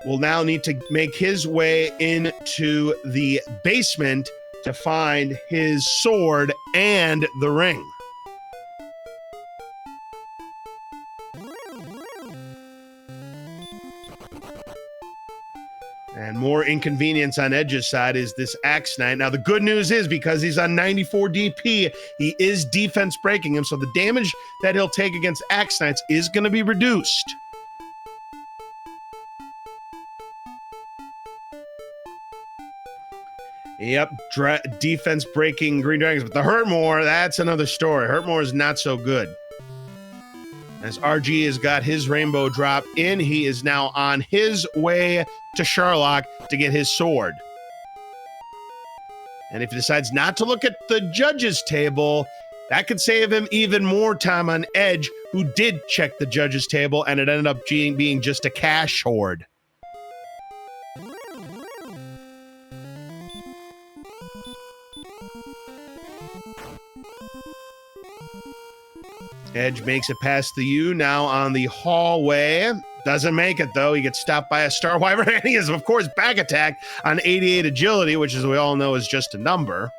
will now need to make his way into the basement to find his sword and the ring. And more inconvenience on Edge's side is this Axe Knight. Now, the good news is because he's on 94 DP, he is defense breaking him, so the damage that he'll take against Axe Knights is going to be reduced. Yep, defense breaking Green Dragons. But the Hurtmore, that's another story. Hurtmore is not so good. As RG has got his rainbow drop in, he is now on his way to Charlock to get his sword. And if he decides not to look at the judges' table, that could save him even more time on Edge, who did check the judges' table, and it ended up being just a cash hoard. Edge makes it past the U, now on the hallway. Doesn't make it, though. He gets stopped by a Star Wyvern, and he is, of course, back attacked on 88 agility, which, as we all know, is just a number,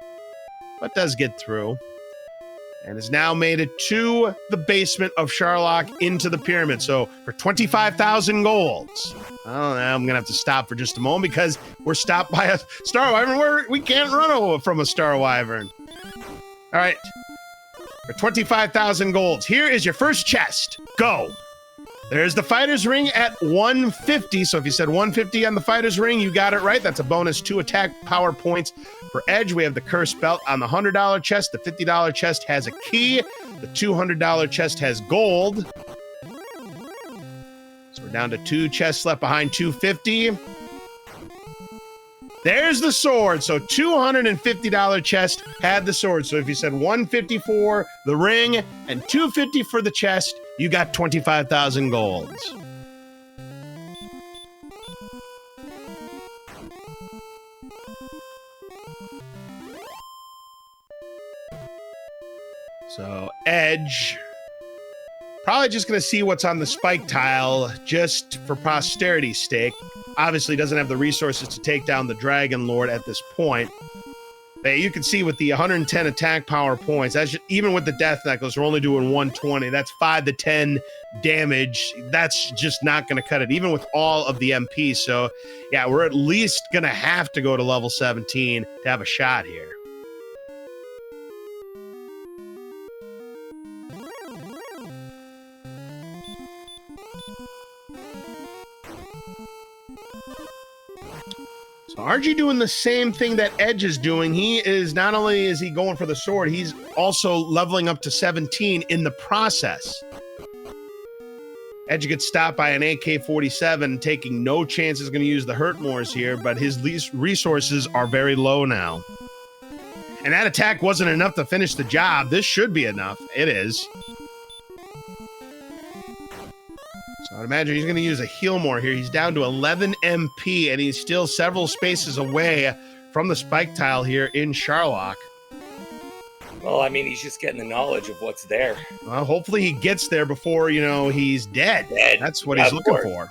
but does get through. And has now made it to the basement of Charlock into the pyramid. So for 25,000 golds. Oh, I'm going to have to stop for just a moment because we're stopped by a Star Wyvern. We can't run over from a Star Wyvern. All right. For 25,000 golds, here is your first chest. Go. There's the fighter's ring at 150. So if you said 150 on the fighter's ring, you got it right. That's a bonus 2 attack power points. For Edge, we have the cursed belt on the $100 chest. The $50 chest has a key. The $200 chest has gold. So we're down to 2 chests left behind 250. There's the sword. So $250 chest had the sword. So if you said 150 for the ring and 250 for the chest, you got 25,000 golds. So Edge, probably just going to see what's on the spike tile just for posterity's sake. Obviously doesn't have the resources to take down the Dragon Lord at this point. But you can see with the 110 attack power points, that's just, even with the Death Necklace, we're only doing 120. That's 5 to 10 damage. That's just not going to cut it, even with all of the MP. So, yeah, we're at least going to have to go to level 17 to have a shot here. So RG doing the same thing that Edge is doing. He is, not only is he going for the sword, he's also leveling up to 17 in the process. Edge gets stopped by an AK-47, taking no chances, going to use the Hurtmores here, but his resources are very low now. And that attack wasn't enough to finish the job. This should be enough. It is. So I'd imagine he's going to use a heal more here. He's down to 11 MP, and he's still several spaces away from the spike tile here in Charlock. Well, I mean, he's just getting the knowledge of what's there. Well, hopefully he gets there before, he's dead. That's what he's looking for.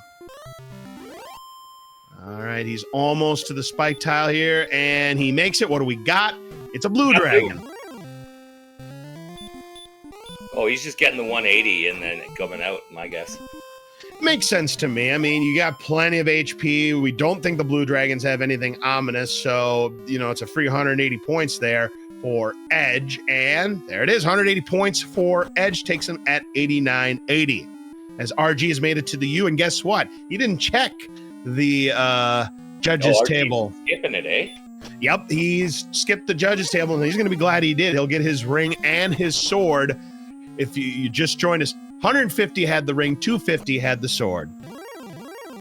All right, he's almost to the spike tile here, and he makes it. What do we got? It's a blue dragon. Oh, he's just getting the 180 and then coming out, my guess. Makes sense to me. I mean, you got plenty of HP. We don't think the blue dragons have anything ominous, so, it's a free 180 points there for Edge, and there it is, 180 points for Edge, takes him at 89.80. As RG has made it to the U, and guess what? He didn't check the judges table. Skipping it, eh? Yep, he's skipped the judges table, and he's going to be glad he did. He'll get his ring and his sword. If you just joined us, 150 had the ring, 250 had the sword.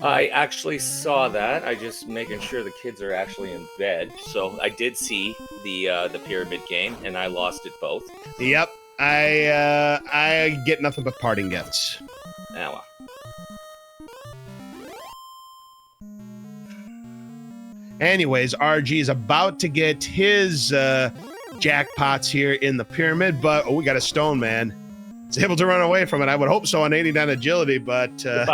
I actually saw that. I just making sure the kids are actually in bed. So I did see the pyramid game, and I lost it both. Yep, I get nothing but parting gifts. Ah, well. Anyways, RG is about to get his jackpots here in the pyramid, but we got a stone, man. It's able to run away from it. I would hope so on 89 agility, but if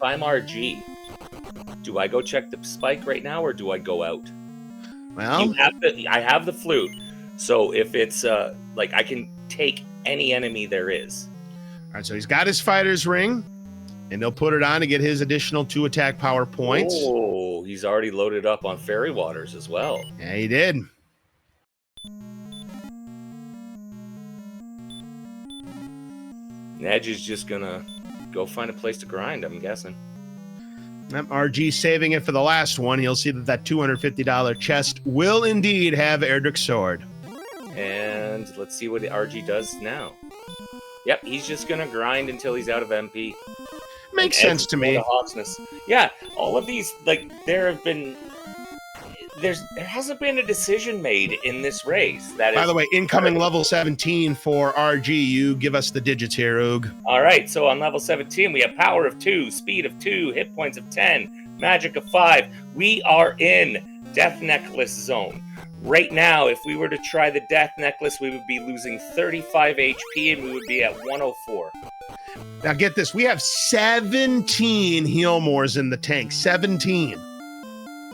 I'm RG, do I go check the spike right now, or do I go out? Well, I have the flute, so if it's I can take any enemy there is. All right, so he's got his fighter's ring, and he'll put it on to get his additional 2 attack power points. Oh, he's already loaded up on fairy waters as well. Yeah, he did. Edge is just gonna go find a place to grind, I'm guessing. RG saving it for the last one. He'll see that $250 chest will indeed have Erdrick's sword. And let's see what the RG does now. Yep, he's just going to grind until he's out of MP. Makes sense to me. Yeah, all of these, like, there hasn't been a decision made in this race. By the way, incoming level 17 for RG. You give us the digits here, Oog. All right, so on level 17, we have power of 2, speed of 2, hit points of 10, magic of 5. We are in Death Necklace zone. Right now, if we were to try the Death Necklace, we would be losing 35 HP and we would be at 104. Now get this, we have 17 Healmores in the tank, 17.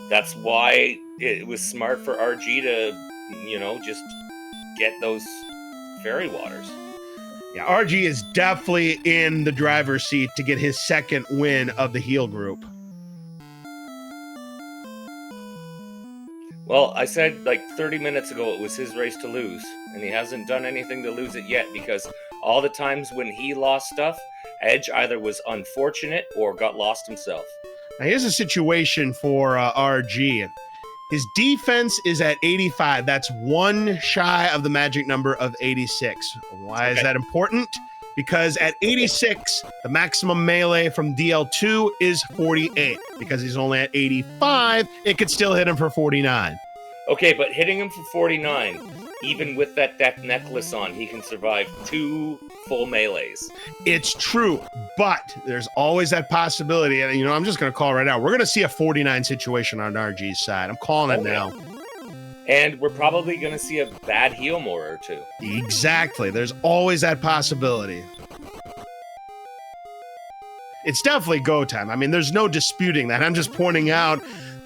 That's why it was smart for RG to, just get those fairy waters. Yeah, RG is definitely in the driver's seat to get his second win of the heal group. Well, I said like 30 minutes ago it was his race to lose, and he hasn't done anything to lose it yet, because all the times when he lost stuff, Edge either was unfortunate or got lost himself. Now here's a situation for RG. His defense is at 85. That's one shy of the magic number of 86. Why is that important? Because at 86, the maximum melee from DL2 is 48. Because he's only at 85, it could still hit him for 49. Okay, but hitting him for 49, even with that Death Necklace on, he can survive 2 full melees. It's true, but there's always that possibility. And, I'm just going to call right now. We're going to see a 49 situation on RG's side. I'm calling it now. And we're probably going to see a bad Healmore or 2. Exactly. There's always that possibility. It's definitely go time. I mean, there's no disputing that. I'm just pointing out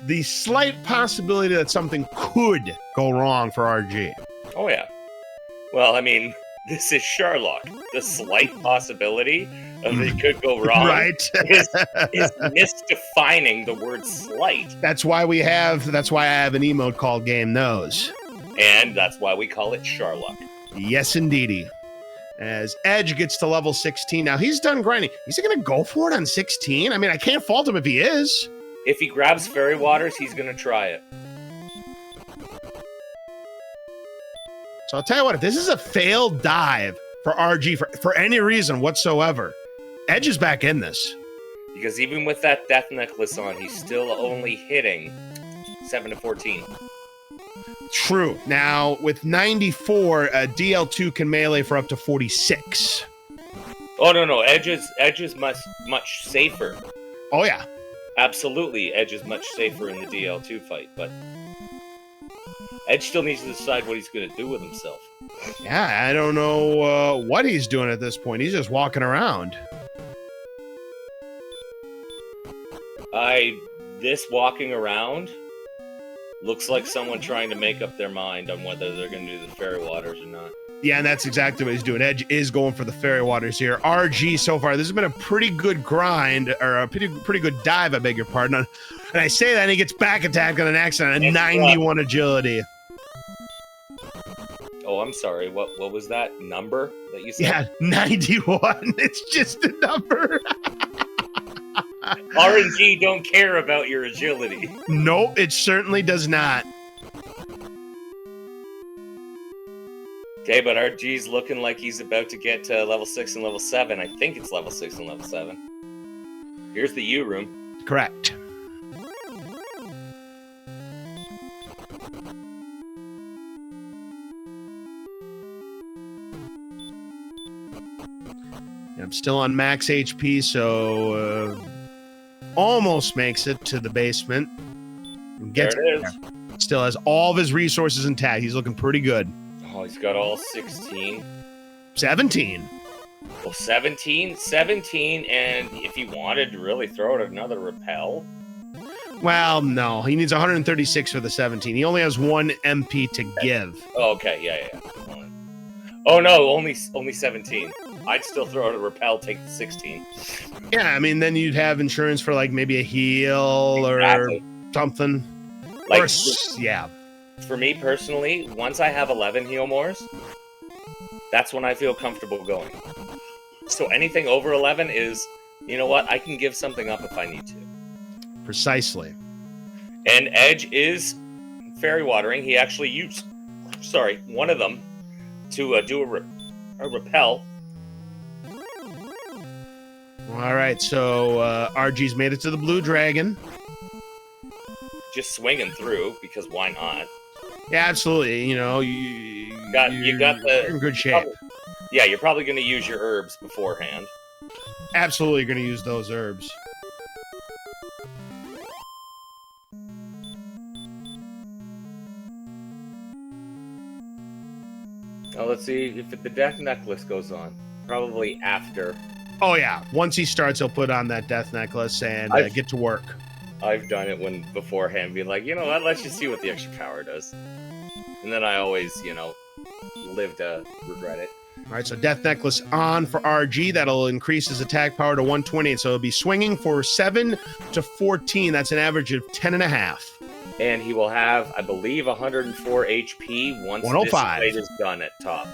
the slight possibility that something could go wrong for RG. Oh, yeah. Well, I mean, this is Charlock. The slight possibility of it could go wrong right. is misdefining the word slight. That's why I have an emote called Game Knows. And that's why we call it Charlock. Yes, indeedy. As Edge gets to level 16. Now, he's done grinding. Is he going to go for it on 16? I mean, I can't fault him if he is. If he grabs Fairy Waters, he's going to try it. So I'll tell you what, if this is a failed dive for RG for any reason whatsoever, Edge is back in this. Because even with that Death Necklace on, he's still only hitting 7 to 14. True. Now, with 94, DL2 can melee for up to 46. Oh, no. Edge is much safer. Oh, yeah. Absolutely, Edge is much safer in the DL2 fight, but Edge still needs to decide what he's going to do with himself. Yeah, I don't know what he's doing at this point. He's just walking around. This walking around looks like someone trying to make up their mind on whether they're going to do the Fairy Waters or not. Yeah, and that's exactly what he's doing. Edge is going for the Fairy Waters here. RG so far, this has been a pretty good grind, or a pretty good dive, I beg your pardon. And I say that, and he gets back attacked on an accident, a 91 agility. Oh, I'm sorry. What was that number that you said? Yeah, 91. It's just a number. RNG don't care about your agility. Nope, it certainly does not. Okay, but RG's looking like he's about to get to level 6 and level 7. I think it's level 6 and level 7. Here's the U room. Correct. I'm still on max HP, so almost makes it to the basement. There it is. Still has all of his resources intact. He's looking pretty good. Oh, he's got all 16. 17. Well, 17, and if he wanted to really throw out another repel. Well, no. He needs 136 for the 17. He only has 1 MP to give. Oh, okay, yeah. Oh, no, only 17. I'd still throw out a repel, take the 16. Yeah, I mean, then you'd have insurance for, like, maybe a heal or something. Like, yeah. For me, personally, once I have 11 Healmores, that's when I feel comfortable going. So anything over 11 is, you know what, I can give something up if I need to. Precisely. And Edge is fairy watering. He actually used, one of them to do a repel. All right, so RG's made it to the blue dragon. Just swinging through, because why not? Yeah, absolutely. You know, you're in good shape. Yeah, you're probably going to use your herbs beforehand. Absolutely going to use those herbs. Now let's see if the death necklace goes on. Probably after. Oh, yeah. Once he starts, he'll put on that death necklace and get to work. I've done it beforehand, being like, you know what, let's just see what the extra power does. And then I always, live to regret it. All right, so death necklace on for RG. That'll increase his attack power to 120. So he'll be swinging for 7 to 14. That's an average of 10.5. And he will have, I believe, 104 HP once 105. This fight is done at top.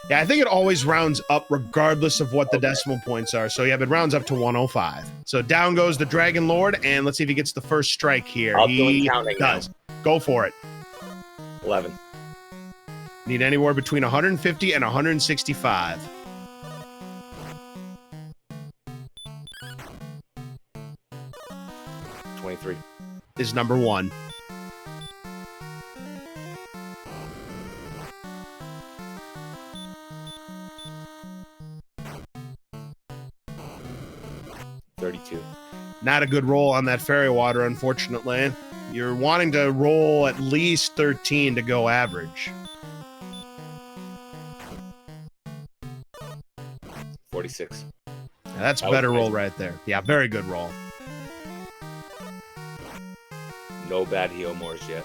Yeah, I think it always rounds up regardless of what the decimal points are. So, yeah, it rounds up to 105. So down goes the Dragon Lord, and let's see if he gets the first strike here. He does. Now. Go for it. 11. Need anywhere between 150 and 165. Is number 1. Not a good roll on that fairy water, unfortunately. You're wanting to roll at least 13 to go average. 46. That's a better roll right there. Yeah, very good roll. No bad heal mores yet.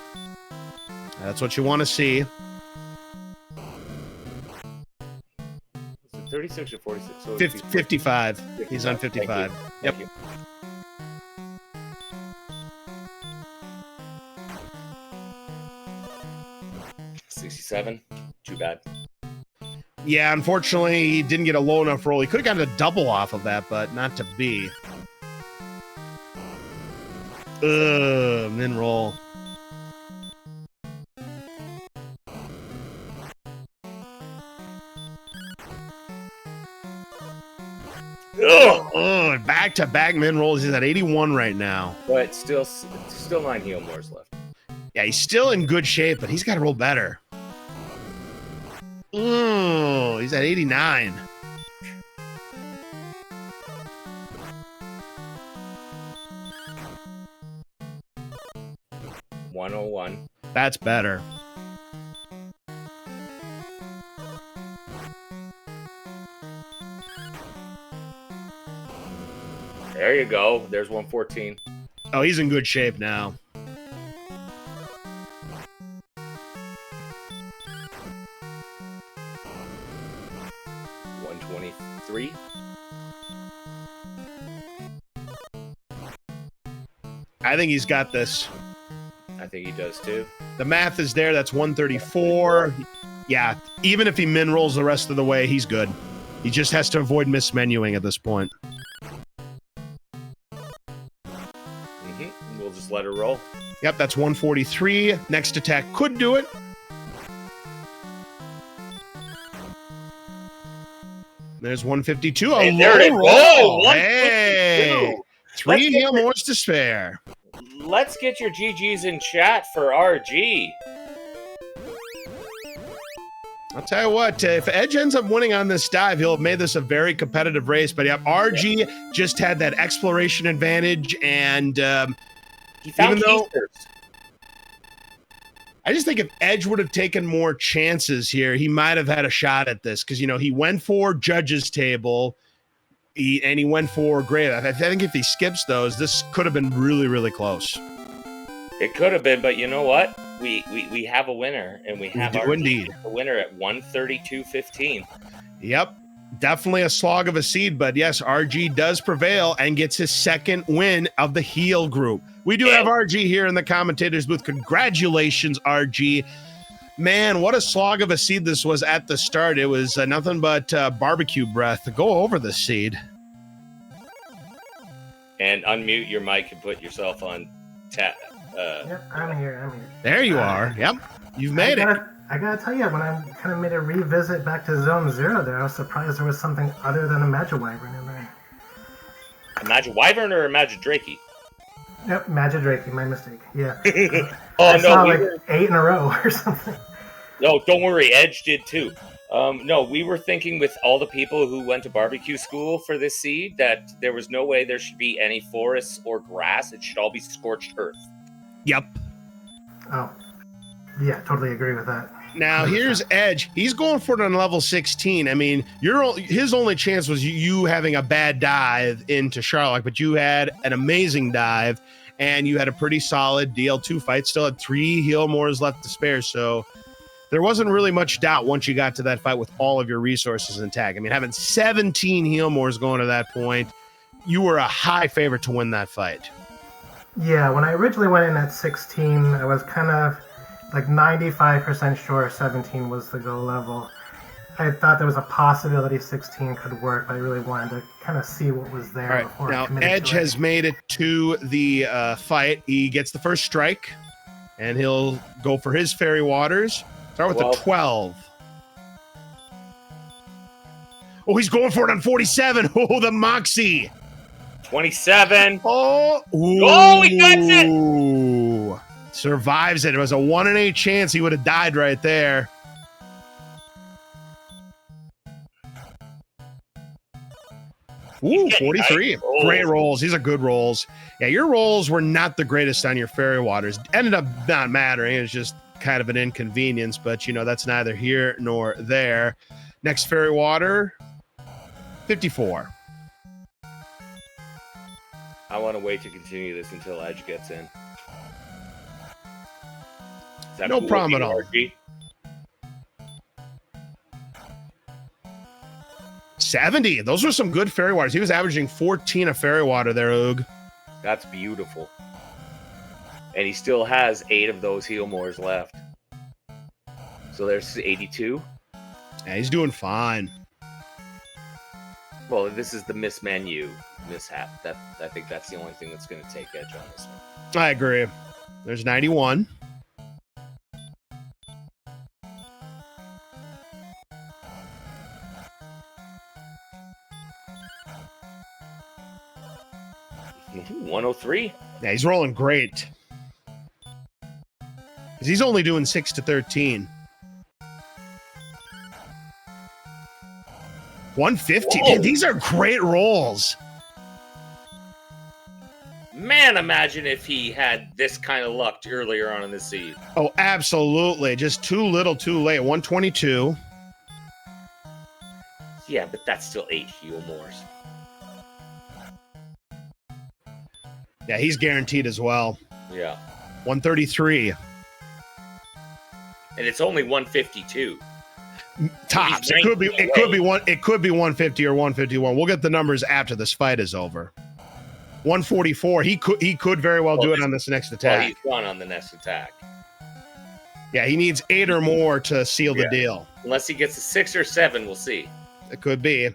That's what you want to see. Is it 36 or 46? So 55. He's on 55. Thank you. 67. Too bad. Yeah, unfortunately, he didn't get a low enough roll. He could have gotten a double off of that, but not to be. Min roll. Back-to-back min rolls. He's at 81 right now. But still 9 heal mores left. Yeah, he's still in good shape, but he's got to roll better. He's at 89. $101. That's better. There you go. There's 114. Oh, he's in good shape now. $123. I think he's got this. I think he does too. The math is there. That's 134. Yeah, even if he min rolls the rest of the way, he's good. He just has to avoid mismenuing at this point. We'll just let her roll. Yep, that's 143. Next attack could do it. There's 152. Hey, there it roll. Hey, 3 heal mores to spare. Let's get your GGs in chat for RG. I'll tell you what, if Edge ends up winning on this dive, he'll have made this a very competitive race. But yeah, RG just had that exploration advantage, and he found keysters. I just think if Edge would have taken more chances here, he might have had a shot at this. Because, he went for Judge's Table, and he went for Grave. I think if he skips those, this could have been really, really close. It could have been, but you know what? We have a winner, and we have our winner at 132.15. Yep, definitely a slog of a seed, but yes, RG does prevail and gets his second win of the heel group. We do have RG here in the commentators booth. Congratulations, RG. Man, what a slog of a seed this was at the start. It was nothing but barbecue breath to go over the seed. And unmute your mic and put yourself on tap. Yep, I'm here. There you are. Yep, you've made it. I gotta tell you, when I kind of made a revisit back to Zone 0 there, I was surprised there was something other than a Magiwyvern in there. A Magiwyvern or a Magidrakey? Yep, Magidrakey, my mistake. Yeah. I saw like 8 in a row or something. No, don't worry, Edge did too. No, we were thinking with all the people who went to barbecue school for this seed that there was no way there should be any forests or grass. It should all be scorched earth. Yep. Oh, yeah, totally agree with that. Now, here's Edge. He's going for it on level 16. I mean, his only chance was you having a bad dive into Charlock, but you had an amazing dive, and you had a pretty solid DL2 fight. Still had 3 heal mores left to spare, so there wasn't really much doubt once you got to that fight with all of your resources intact. I mean, having 17 heal mores going to that point, you were a high favorite to win that fight. Yeah, when I originally went in at 16, I was kind of like 95% sure 17 was the go level. I thought there was a possibility 16 could work, but I really wanted to kind of see what was there. All right, before now I committed Edge to it. has made it to the fight. He gets the first strike, and he'll go for his Fairy Waters. Start with the 12. Oh, he's going for it on 47. Oh, the Moxie. 27. Oh, he gets it. Survives it. It was a 1 in 8 chance he would have died right there. Ooh, 43. Great rolls. These are good rolls. Yeah, your rolls were not the greatest on your Fairy Waters. Ended up not mattering. It was just kind of an inconvenience, but that's neither here nor there. Next Fairy Water, 54. I want to wait to continue this until Edge gets in. No problem at all. RG? 70. Those were some good Fairy Waters. He was averaging 14 a Fairy Water there, Oog. That's beautiful. And he still has 8 of those heal mores left. So there's 82. Yeah, he's doing fine. Well, this is the mishap. I think that's the only thing that's going to take Edge on this one. I agree. There's 91. Ooh, 103. Yeah, he's rolling great. He's only doing 6 to 13. 150. Man, these are great rolls. Man, imagine if he had this kind of luck earlier on in the seed. Oh, absolutely. Just too little, too late. 122. Yeah, but that's still 8 heal mores. Yeah, he's guaranteed as well. Yeah. 133. And it's only 152. Tops. It could be 150 or 151. We'll get the numbers after this fight is over. 144. He could very well do it on this next attack. Well, he's gone on the next attack. Yeah, he needs 8 or more to seal the deal. Unless he gets a 6 or 7, we'll see. It could be.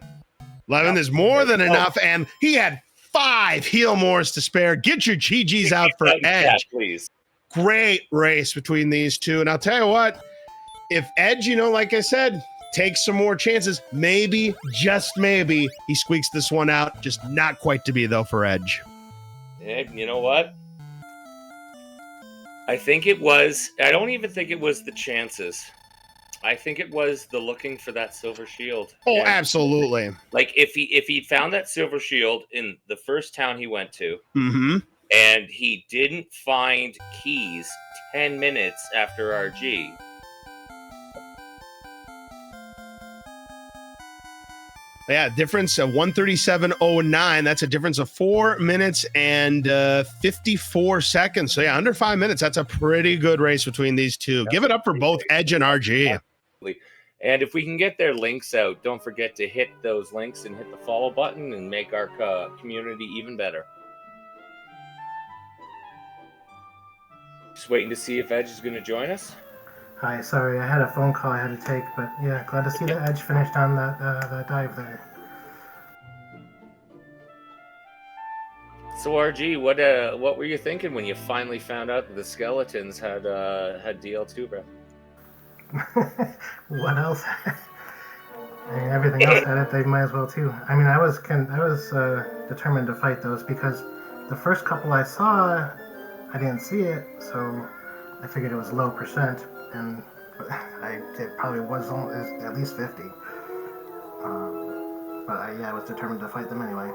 11 is more than enough, and he had 5 heal mores to spare. Get your GGs out for Edge. Please. Great race between these two. And I'll tell you what, if Edge, like I said, takes some more chances, maybe, just maybe, he squeaks this one out. Just not quite to be, though, for Edge. And you know what? I don't even think it was the chances. I think it was the looking for that silver shield. Oh, absolutely. Like, if he'd found that silver shield in the first town he went to, and he didn't find keys 10 minutes after RG, yeah, difference of 137.09. That's a difference of 4 minutes and 54 seconds. So, yeah, under 5 minutes. That's a pretty good race between these two. Give it up for both Edge and RG. And if we can get their links out, don't forget to hit those links and hit the follow button and make our community even better. Just waiting to see if Edge is going to join us. Hi, sorry, I had a phone call I had to take, but yeah, glad to see that Edge finished on that dive there. So RG, what were you thinking when you finally found out that the skeletons had DL2 breath? What else? I mean, everything else had it. They might as well too. I mean, I was determined to fight those because the first couple I saw, I didn't see it, so I figured it was low percent, and it probably was at least 50. But I was determined to fight them anyway.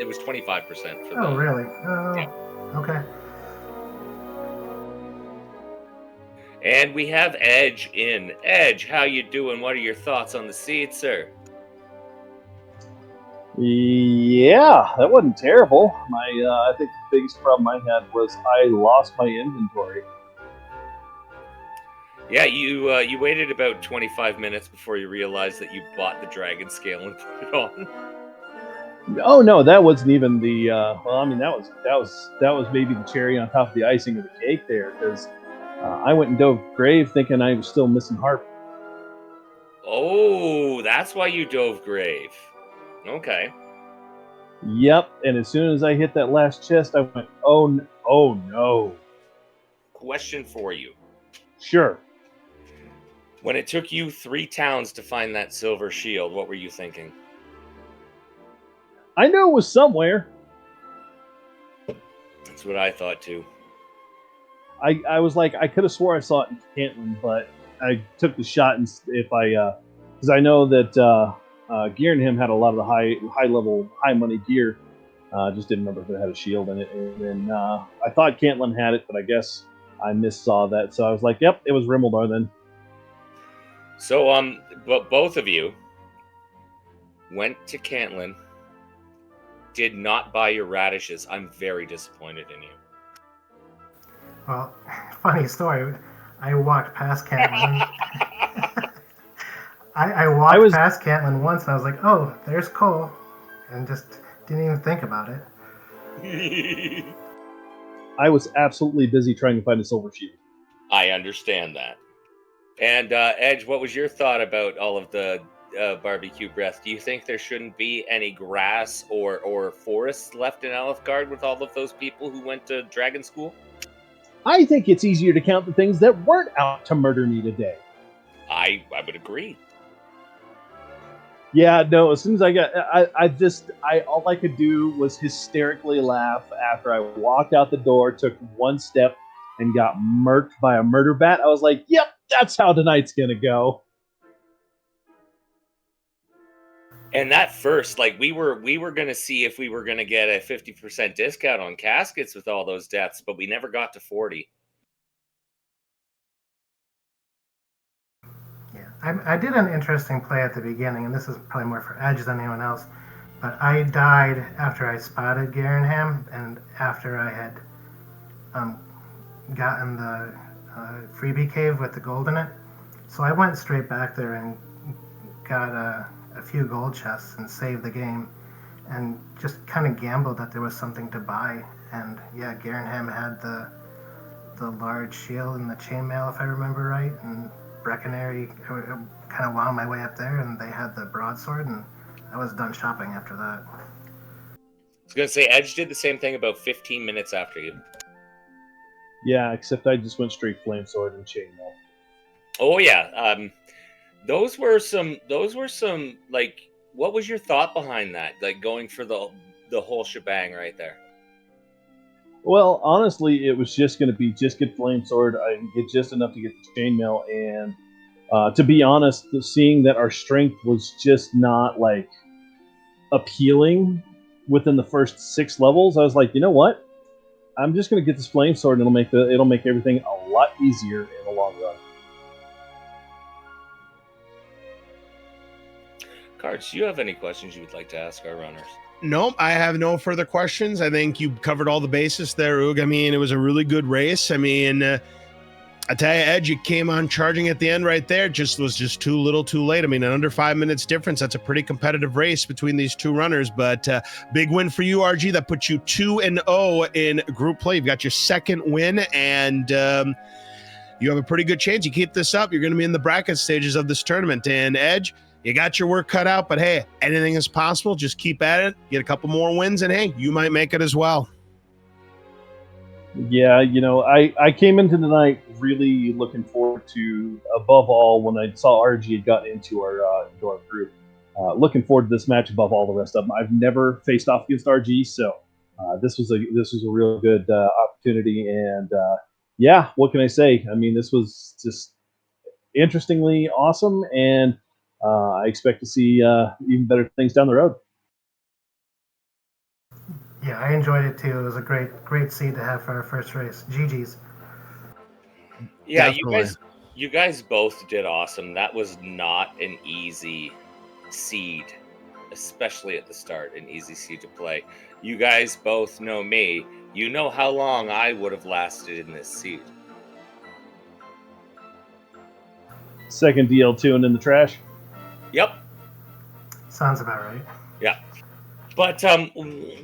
It was 25% for Oh, really? Oh, yeah. Okay. And we have Edge in. Edge, how you doing? What are your thoughts on the seed, sir? Yeah, that wasn't terrible. I think the biggest problem I had was I lost my inventory. Yeah, you waited about 25 minutes before you realized that you bought the dragon scale and put it on. Oh no, that wasn't even the. Well, I mean, that was maybe the cherry on top of the icing of the cake there, because I went and dove grave thinking I was still missing harp. Oh, that's why you dove grave. Okay. Yep, and as soon as I hit that last chest, I went, oh no. Question for you. Sure. When it took you 3 towns to find that silver shield, what were you thinking? I knew it was somewhere. That's what I thought too. I was like, I could have swore I saw it in Canton, but I took the shot, and if I, because I know that Gear and him had a lot of the high level, high money gear. Just didn't remember if it had a shield in it. And then I thought Cantlin had it, but I guess I missaw that. So I was like, yep, it was Rimmaldar then. So but both of you went to Cantlin, did not buy your radishes. I'm very disappointed in you. Well, funny story. I walked past Cantlin. I walked past Cantlin once, and I was like, "Oh, there's Cole," and just didn't even think about it. I was absolutely busy trying to find a silver shield. I understand that. And Edge, what was your thought about all of the barbecue breath? Do you think there shouldn't be any grass or forests left in Alethgard with all of those people who went to Dragon School? I think it's easier to count the things that weren't out to murder me today. I would agree. Yeah, no, as soon as all I could do was hysterically laugh after I walked out the door, took one step, and got murked by a murder bat. I was like, yep, that's how tonight's gonna go. And that first, like, we were gonna see if we were gonna get a 50% discount on caskets with all those deaths, but we never got to 40. Yeah, I did an interesting play at the beginning, and this is probably more for Edge than anyone else. But I died after I spotted Garenham, and after I had gotten the freebie cave with the gold in it. So I went straight back there and got a few gold chests and saved the game, and just kind of gambled that there was something to buy. And yeah, Garenham had the large shield and the chainmail, if I remember right, and Breckenary, I kind of wound my way up there, and they had the broadsword, and I was done shopping after that. I was gonna say Edge did the same thing about 15 minutes after you. Yeah, except I just went straight flame sword and chainmail. Oh yeah, those were some like, what was your thought behind that? Like going for the whole shebang right there. Well, honestly, it was just going to be just get flame sword. I get just enough to get the chainmail, and to be honest, seeing that our strength was just not like appealing within the first 6 levels, I was like, you know what? I'm just going to get this flame sword, and it'll make everything a lot easier in the long run. Cards, do you have any questions you would like to ask our runners? Nope, I have no further questions. I think you covered all the bases there, Oog. I mean, it was a really good race. I mean, I tell you, Edge, you came on charging at the end right there. Was just too little too late. I mean, an under 5 minutes difference. That's a pretty competitive race between these two runners. But big win for you, RG. That puts you 2-0 in group play. You've got your second win, and you have a pretty good chance. You keep this up, you're going to be in the bracket stages of this tournament. And Edge, you got your work cut out, but hey, anything is possible. Just keep at it. Get a couple more wins, and hey, you might make it as well. Yeah, I came into the night really looking forward to, above all, when I saw RG had got into our group. Looking forward to this match above all the rest of them. I've never faced off against RG, so this was a real good opportunity. And yeah, what can I say? I mean, this was just interestingly awesome, and I expect to see even better things down the road. Yeah, I enjoyed it too. It was a great seed to have for our first race. GG's. Yeah, Definitely. you guys both did awesome. That was not an easy seed, especially at the start, an easy seed to play. You guys both know me. You know how long I would have lasted in this seed. Second DL2 in the trash. Yep. Sounds about right. Yeah. But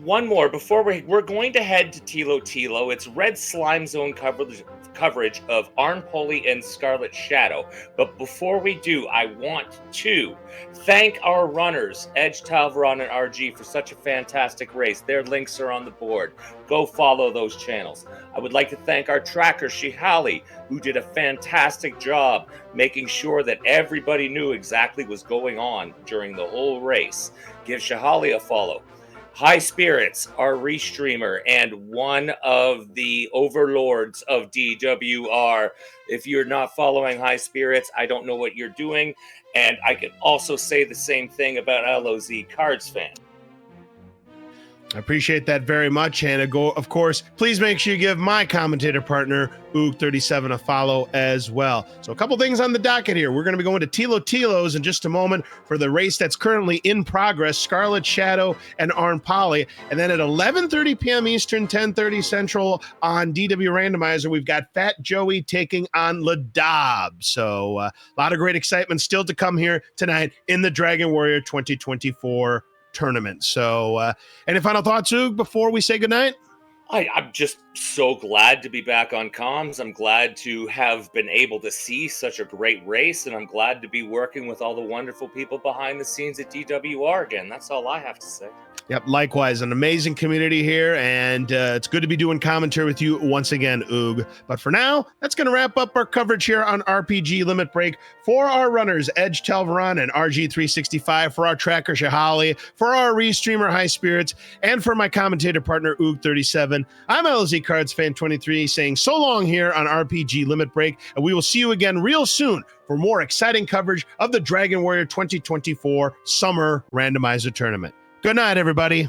one more before we're going to head to Tilo Tilo. It's Red Slime Zone coverage of Arn Poli and Scarlet Shadow. But before we do, I want to thank our runners, EdgeTalvaron and RG, for such a fantastic race. Their links are on the board. Go follow those channels. I would like to thank our tracker, Shihali, who did a fantastic job making sure that everybody knew exactly what was going on during the whole race. Give Shihali a follow. High Spirits, our restreamer and one of the overlords of DWR. If you're not following High Spirits, I don't know what you're doing. And I can also say the same thing about LOZ Cards Fan. I appreciate that very much. And of course, please make sure you give my commentator partner, Oog37, a follow as well. So a couple things on the docket here. We're going to be going to Tilo Tilos in just a moment for the race that's currently in progress, Scarlet Shadow and Arn Poli. And then at 11:30 p.m. Eastern, 10:30 Central on DW Randomizer, we've got Fat Joey taking on Ladab. So a lot of great excitement still to come here tonight in the Dragon Warrior 2024 tournament. So any final thoughts, Oog, before we say goodnight? I'm just so glad to be back on comms. I'm glad to have been able to see such a great race, and I'm glad to be working with all the wonderful people behind the scenes at DWR again. That's all I have to say. Yep, likewise, an amazing community here, and it's good to be doing commentary with you once again, Oog. But for now, that's going to wrap up our coverage here on RPG Limit Break. For our runners, EdgeTalvaron and RG365, for our tracker, Shihali, for our restreamer, High Spirits, and for my commentator partner, Oog37, I'm LZ Cards Fan 23 saying so long here on RPG Limit Break, and we will see you again real soon for more exciting coverage of the Dragon Warrior 2024 Summer Randomizer Tournament. Good night, everybody.